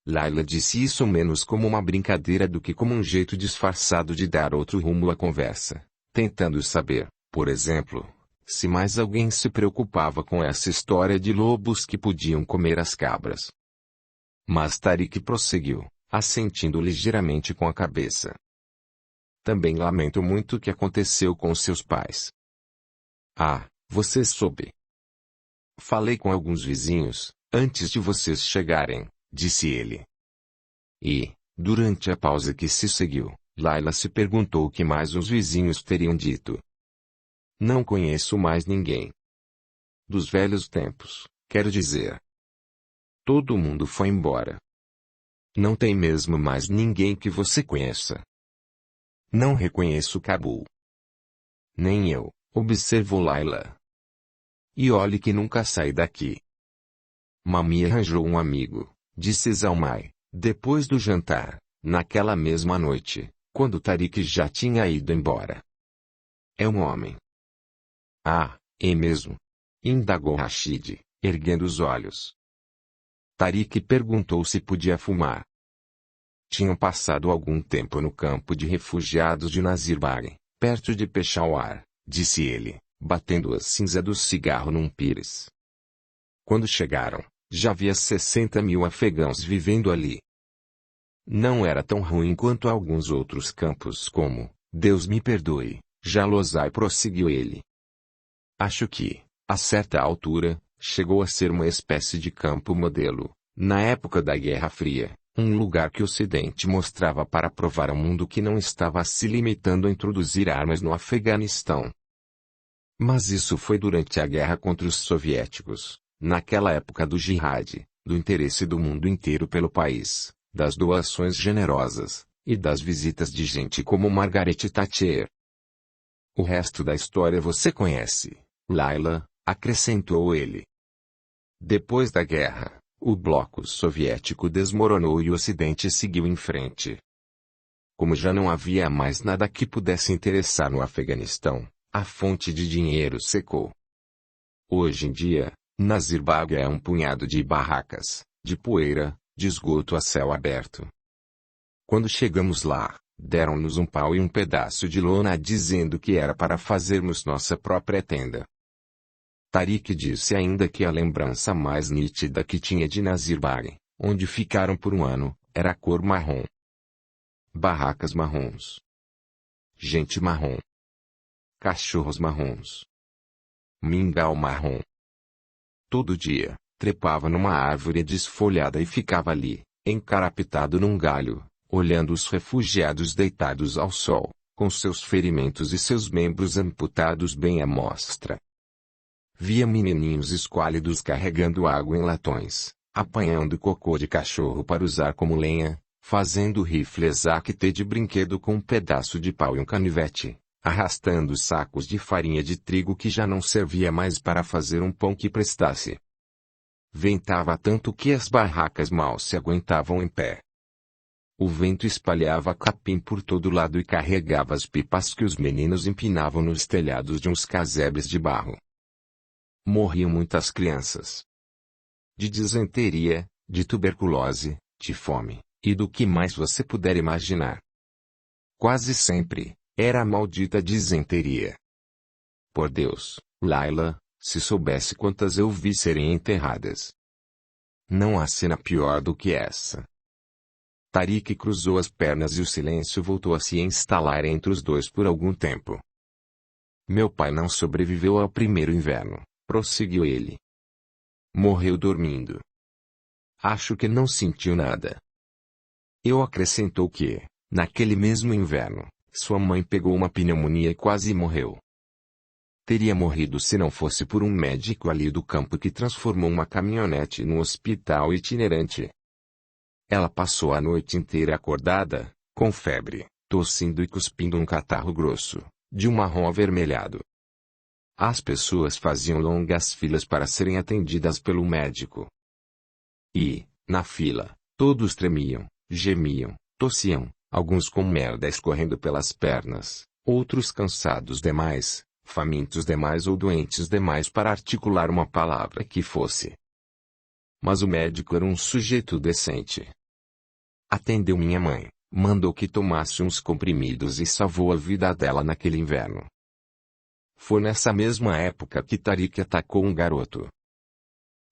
Layla disse isso menos como uma brincadeira do que como um jeito disfarçado de dar outro rumo à conversa, tentando saber, por exemplo, se mais alguém se preocupava com essa história de lobos que podiam comer as cabras. Mas Tariq prosseguiu, assentindo ligeiramente com a cabeça. Também lamento muito o que aconteceu com seus pais. Ah, você soube. Falei com alguns vizinhos, antes de vocês chegarem, disse ele. E, durante a pausa que se seguiu, Layla se perguntou o que mais os vizinhos teriam dito. Não conheço mais ninguém. Dos velhos tempos, quero dizer. Todo mundo foi embora. Não tem mesmo mais ninguém que você conheça. Não reconheço Cabul. Nem eu, observou Layla. E olhe que nunca saí daqui. Mami arranjou um amigo, disse Zalmai, depois do jantar, naquela mesma noite, quando Tariq já tinha ido embora. É um homem. Ah, é mesmo? Indagou Rashid, erguendo os olhos. Tariq perguntou se podia fumar. Tinham passado algum tempo no campo de refugiados de Nazirbagh, perto de Peshawar, disse ele, batendo a cinza do cigarro num pires. Quando chegaram, já havia 60.000 afegãos vivendo ali. Não era tão ruim quanto alguns outros campos como, Deus me perdoe, Jalozai, prosseguiu ele. Acho que, a certa altura, chegou a ser uma espécie de campo modelo, na época da Guerra Fria, um lugar que o Ocidente mostrava para provar ao mundo que não estava se limitando a introduzir armas no Afeganistão. Mas isso foi durante a guerra contra os soviéticos, naquela época do jihad, do interesse do mundo inteiro pelo país, das doações generosas, e das visitas de gente como Margaret Thatcher. O resto da história você conhece, Layla, acrescentou ele. Depois da guerra, o bloco soviético desmoronou e o Ocidente seguiu em frente. Como já não havia mais nada que pudesse interessar no Afeganistão, a fonte de dinheiro secou. Hoje em dia, Nazirbagh é um punhado de barracas, de poeira, de esgoto a céu aberto. Quando chegamos lá, deram-nos um pau e um pedaço de lona dizendo que era para fazermos nossa própria tenda. Tariq disse ainda que a lembrança mais nítida que tinha de Nazirbagh, onde ficaram por um ano, era a cor marrom. Barracas marrons. Gente marrom. Cachorros marrons. Mingau marrom. Todo dia, trepava numa árvore desfolhada e ficava ali, encarapitado num galho, olhando os refugiados deitados ao sol, com seus ferimentos e seus membros amputados bem à mostra. Via menininhos esquálidos carregando água em latões, apanhando cocô de cachorro para usar como lenha, fazendo rifles AKT de brinquedo com um pedaço de pau e um canivete, arrastando sacos de farinha de trigo que já não servia mais para fazer um pão que prestasse. Ventava tanto que as barracas mal se aguentavam em pé. O vento espalhava capim por todo lado e carregava as pipas que os meninos empinavam nos telhados de uns casebres de barro. Morriam muitas crianças. De disenteria, de tuberculose, de fome, e do que mais você puder imaginar. Quase sempre, era a maldita disenteria. Por Deus, Layla, se soubesse quantas eu vi serem enterradas. Não há cena pior do que essa. Tariq cruzou as pernas e o silêncio voltou a se instalar entre os dois por algum tempo. Meu pai não sobreviveu ao primeiro inverno, prosseguiu ele. Morreu dormindo. Acho que não sentiu nada. Eu acrescentou que, naquele mesmo inverno, sua mãe pegou uma pneumonia e quase morreu. Teria morrido se não fosse por um médico ali do campo que transformou uma caminhonete num hospital itinerante. Ela passou a noite inteira acordada, com febre, tossindo e cuspindo um catarro grosso, de um marrom avermelhado. As pessoas faziam longas filas para serem atendidas pelo médico. E, na fila, todos tremiam, gemiam, tossiam, alguns com merda escorrendo pelas pernas, outros cansados demais, famintos demais ou doentes demais para articular uma palavra que fosse. Mas o médico era um sujeito decente. Atendeu minha mãe, mandou que tomasse uns comprimidos e salvou a vida dela naquele inverno. Foi nessa mesma época que Tariq atacou um garoto.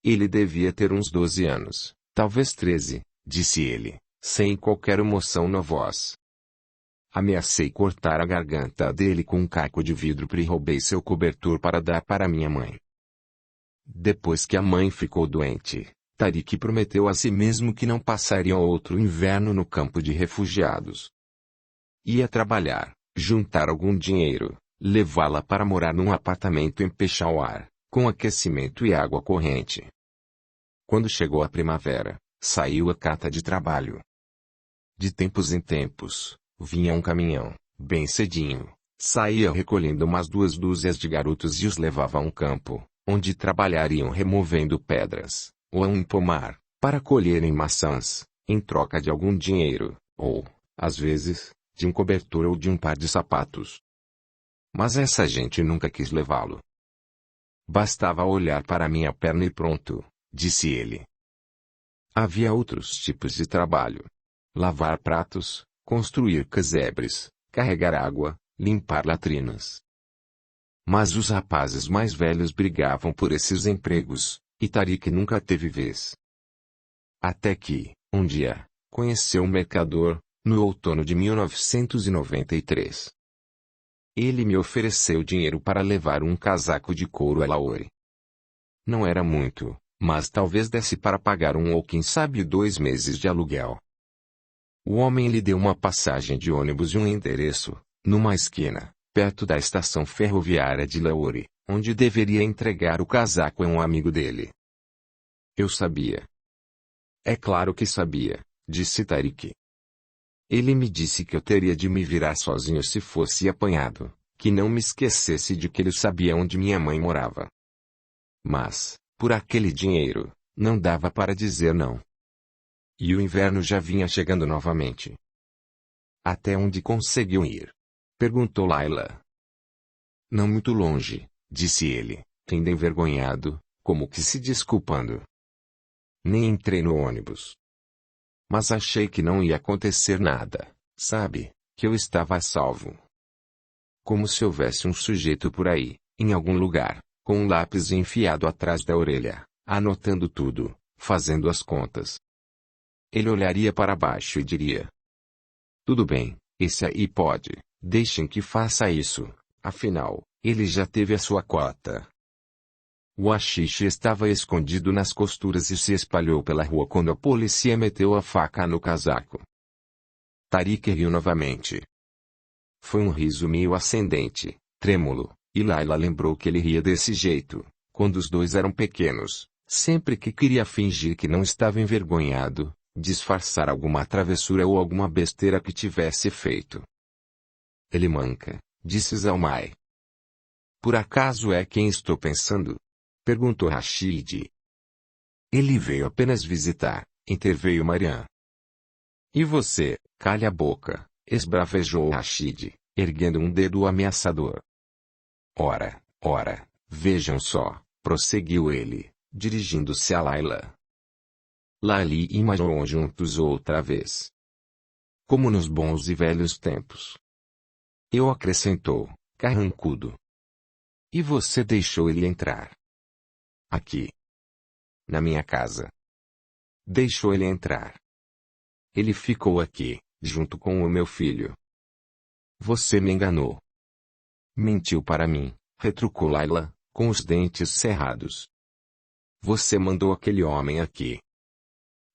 Ele devia ter uns 12 anos, talvez 13, disse ele, sem qualquer emoção na voz. Ameacei cortar a garganta dele com um caco de vidro e roubei seu cobertor para dar para minha mãe. Depois que a mãe ficou doente, Tariq prometeu a si mesmo que não passaria outro inverno no campo de refugiados. Ia trabalhar, juntar algum dinheiro, levá-la para morar num apartamento em Peshawar, com aquecimento e água corrente. Quando chegou a primavera, saiu a carta de trabalho. De tempos em tempos, vinha um caminhão, bem cedinho, saía recolhendo umas 2 dúzias de garotos e os levava a um campo, onde trabalhariam removendo pedras, ou a um pomar, para colherem maçãs, em troca de algum dinheiro, ou, às vezes, de um cobertor ou de um par de sapatos. Mas essa gente nunca quis levá-lo. Bastava olhar para minha perna e pronto, disse ele. Havia outros tipos de trabalho. Lavar pratos, construir casebres, carregar água, limpar latrinas. Mas os rapazes mais velhos brigavam por esses empregos, e Tariq nunca teve vez. Até que, um dia, conheceu um mercador, no outono de 1993. Ele me ofereceu dinheiro para levar um casaco de couro a Lahore. Não era muito, mas talvez desse para pagar um ou quem sabe 2 meses de aluguel. O homem lhe deu uma passagem de ônibus e um endereço, numa esquina, perto da estação ferroviária de Lahore, onde deveria entregar o casaco a um amigo dele. Eu sabia. É claro que sabia, disse Tariq. Ele me disse que eu teria de me virar sozinho se fosse apanhado, que não me esquecesse de que ele sabia onde minha mãe morava. Mas, por aquele dinheiro, não dava para dizer não. E o inverno já vinha chegando novamente. Até onde conseguiu ir? Perguntou Laila. Não muito longe, disse ele, ainda envergonhado, como que se desculpando. Nem entrei no ônibus. Mas achei que não ia acontecer nada, sabe, que eu estava a salvo. Como se houvesse um sujeito por aí, em algum lugar, com um lápis enfiado atrás da orelha, anotando tudo, fazendo as contas. Ele olharia para baixo e diria: tudo bem, esse aí pode, deixem que faça isso, afinal, ele já teve a sua cota. O haxixe estava escondido nas costuras e se espalhou pela rua quando a polícia meteu a faca no casaco. Tariq riu novamente. Foi um riso meio ascendente, trêmulo, e Laila lembrou que ele ria desse jeito, quando os dois eram pequenos, sempre que queria fingir que não estava envergonhado, disfarçar alguma travessura ou alguma besteira que tivesse feito. Ele manca, disse Zalmay. Por acaso é quem estou pensando? Perguntou Rashid. Ele veio apenas visitar, interveio Mariam. E você, calha a boca, esbravejou Rashid, erguendo um dedo ameaçador. Ora, vejam só, prosseguiu ele, dirigindo-se a Laila. Lali e Mariam juntos outra vez. Como nos bons e velhos tempos. Eu acrescentou, carrancudo. E você deixou ele entrar? Aqui. Na minha casa. Deixou ele entrar. Ele ficou aqui, junto com o meu filho. Você me enganou. Mentiu para mim, retrucou Laila, com os dentes cerrados. Você mandou aquele homem aqui.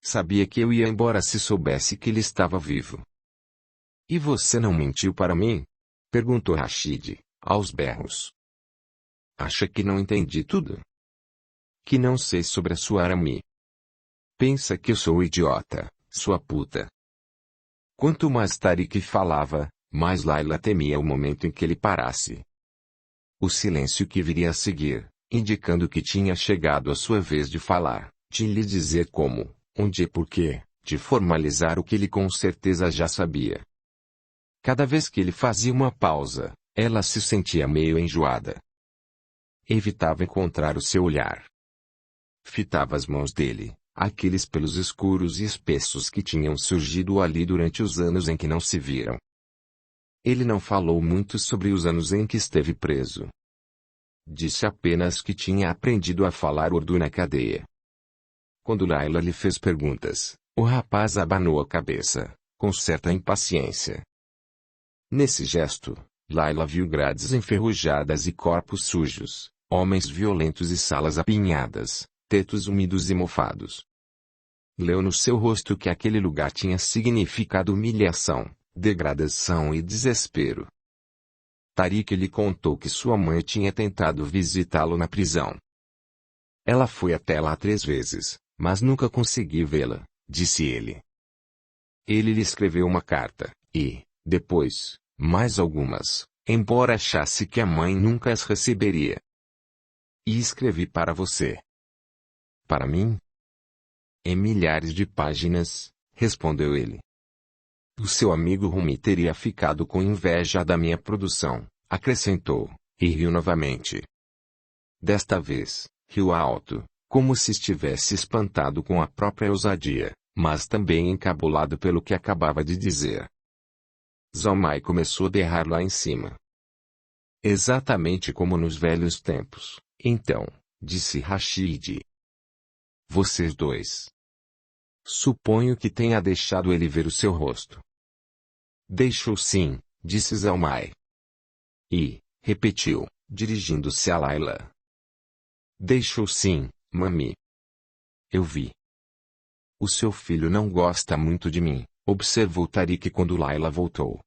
Sabia que eu ia embora se soubesse que ele estava vivo. E você não mentiu para mim? Perguntou Rashid, aos berros. Acha que não entendi tudo? Que não sei sobre a sua Arami? Pensa que eu sou idiota, sua puta. Quanto mais Tariq falava, mais Layla temia o momento em que ele parasse. O silêncio que viria a seguir, indicando que tinha chegado a sua vez de falar, de lhe dizer como, onde e porquê, de formalizar o que ele com certeza já sabia. Cada vez que ele fazia uma pausa, ela se sentia meio enjoada. Evitava encontrar o seu olhar. Fitava as mãos dele, aqueles pelos escuros e espessos que tinham surgido ali durante os anos em que não se viram. Ele não falou muito sobre os anos em que esteve preso. Disse apenas que tinha aprendido a falar urdu na cadeia. Quando Layla lhe fez perguntas, o rapaz abanou a cabeça, com certa impaciência. Nesse gesto, Layla viu grades enferrujadas e corpos sujos, homens violentos e salas apinhadas, tetos úmidos e mofados. Leu no seu rosto que aquele lugar tinha significado humilhação, degradação e desespero. Tariq lhe contou que sua mãe tinha tentado visitá-lo na prisão. Ela foi até lá 3 vezes, mas nunca conseguiu vê-la, disse ele. Ele lhe escreveu uma carta, e, depois, mais algumas, embora achasse que a mãe nunca as receberia. E escrevi para você. Para mim? Em milhares de páginas, respondeu ele. O seu amigo Rumi teria ficado com inveja da minha produção, acrescentou, e riu novamente. Desta vez, riu alto, como se estivesse espantado com a própria ousadia, mas também encabulado pelo que acabava de dizer. Zalmay começou a berrar lá em cima. Exatamente como nos velhos tempos, então, disse Rashid. Vocês dois. Suponho que tenha deixado ele ver o seu rosto. Deixou sim, disse Zalmay. E, repetiu, dirigindo-se a Layla. Deixou sim, mami. Eu vi. O seu filho não gosta muito de mim, observou Tariq quando Layla voltou.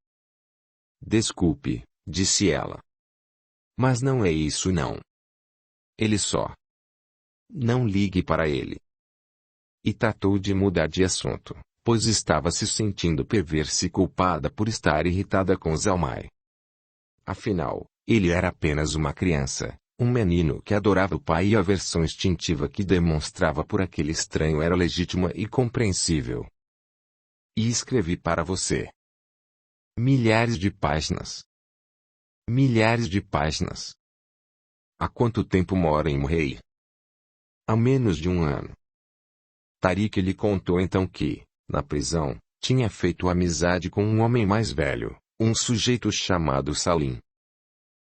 Desculpe, disse ela. Mas não é isso não. Ele só. Não ligue para ele. E tratou de mudar de assunto, pois estava se sentindo perversa e culpada por estar irritada com Zalmay. Afinal, ele era apenas uma criança, um menino que adorava o pai e a aversão instintiva que demonstrava por aquele estranho era legítima e compreensível. E escrevi para você. Milhares de páginas. Milhares de páginas. Há quanto tempo mora em Murrey? Há menos de 1 ano. Tariq lhe contou então que, na prisão, tinha feito amizade com um homem mais velho, um sujeito chamado Salim.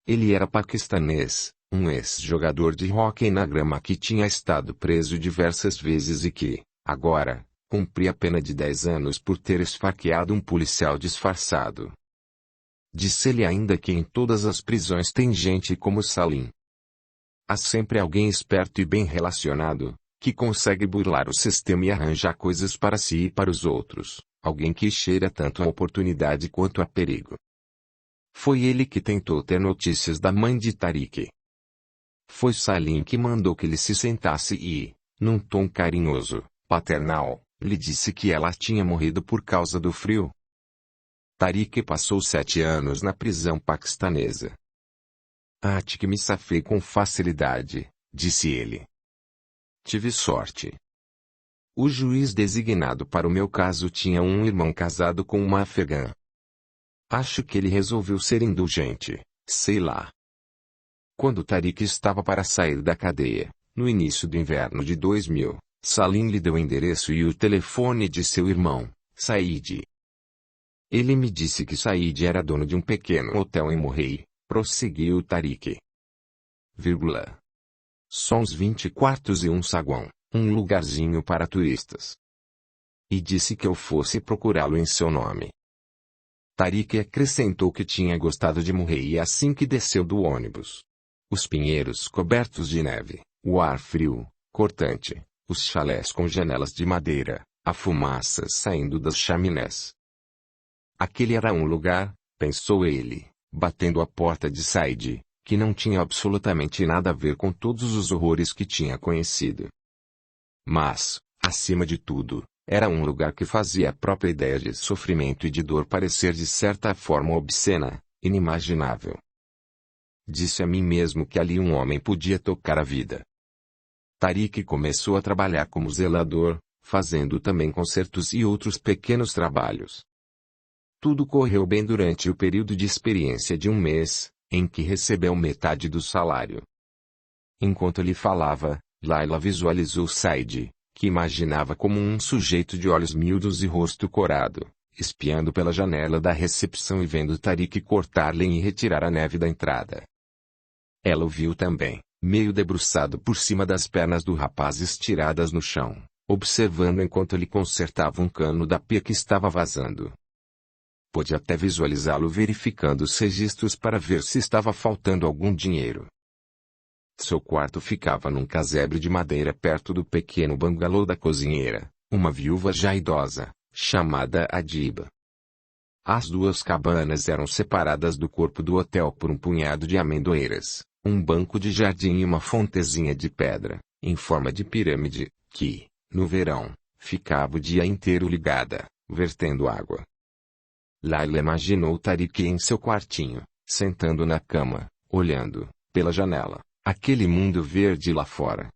Ele era paquistanês, um ex-jogador de hóquei na grama que tinha estado preso diversas vezes e que, agora, cumpria a pena de 10 anos por ter esfaqueado um policial disfarçado. Disse-lhe ainda que em todas as prisões tem gente como Salim. Há sempre alguém esperto e bem relacionado, que consegue burlar o sistema e arranjar coisas para si e para os outros, alguém que cheira tanto a oportunidade quanto a perigo. Foi ele que tentou ter notícias da mãe de Tariq. Foi Salim que mandou que ele se sentasse e, num tom carinhoso, paternal, lhe disse que ela tinha morrido por causa do frio. Tariq passou 7 anos na prisão paquistanesa. Acho que me safei com facilidade, disse ele. Tive sorte. O juiz designado para o meu caso tinha um irmão casado com uma afegã. Acho que ele resolveu ser indulgente, sei lá. Quando Tariq estava para sair da cadeia, no início do inverno de 2000, Salim lhe deu o endereço e o telefone de seu irmão, Said. Ele me disse que Said era dono de um pequeno hotel em Murrey, prosseguiu Tariq. Só uns 20 quartos e um saguão, um lugarzinho para turistas. E disse que eu fosse procurá-lo em seu nome. Tariq acrescentou que tinha gostado de Murrey assim que desceu do ônibus. Os pinheiros cobertos de neve, o ar frio, cortante, os chalés com janelas de madeira, a fumaça saindo das chaminés. Aquele era um lugar, pensou ele, batendo a porta de Said, que não tinha absolutamente nada a ver com todos os horrores que tinha conhecido. Mas, acima de tudo, era um lugar que fazia a própria ideia de sofrimento e de dor parecer de certa forma obscena, inimaginável. Disse a mim mesmo que ali um homem podia tocar a vida. Tariq começou a trabalhar como zelador, fazendo também concertos e outros pequenos trabalhos. Tudo correu bem durante o período de experiência de um mês, em que recebeu metade do salário. Enquanto ele falava, Layla visualizou Said, que imaginava como um sujeito de olhos miúdos e rosto corado, espiando pela janela da recepção e vendo Tariq cortar lenha e retirar a neve da entrada. Ela o viu também, meio debruçado por cima das pernas do rapaz estiradas no chão, observando enquanto ele consertava um cano da pia que estava vazando. Pôde até visualizá-lo verificando os registros para ver se estava faltando algum dinheiro. Seu quarto ficava num casebre de madeira perto do pequeno bangalô da cozinheira, uma viúva já idosa, chamada Adiba. As duas cabanas eram separadas do corpo do hotel por um punhado de amendoeiras, um banco de jardim e uma fontezinha de pedra, em forma de pirâmide, que, no verão, ficava o dia inteiro ligada, vertendo água. Layla imaginou Tariq em seu quartinho, sentando na cama, olhando, pela janela, aquele mundo verde lá fora,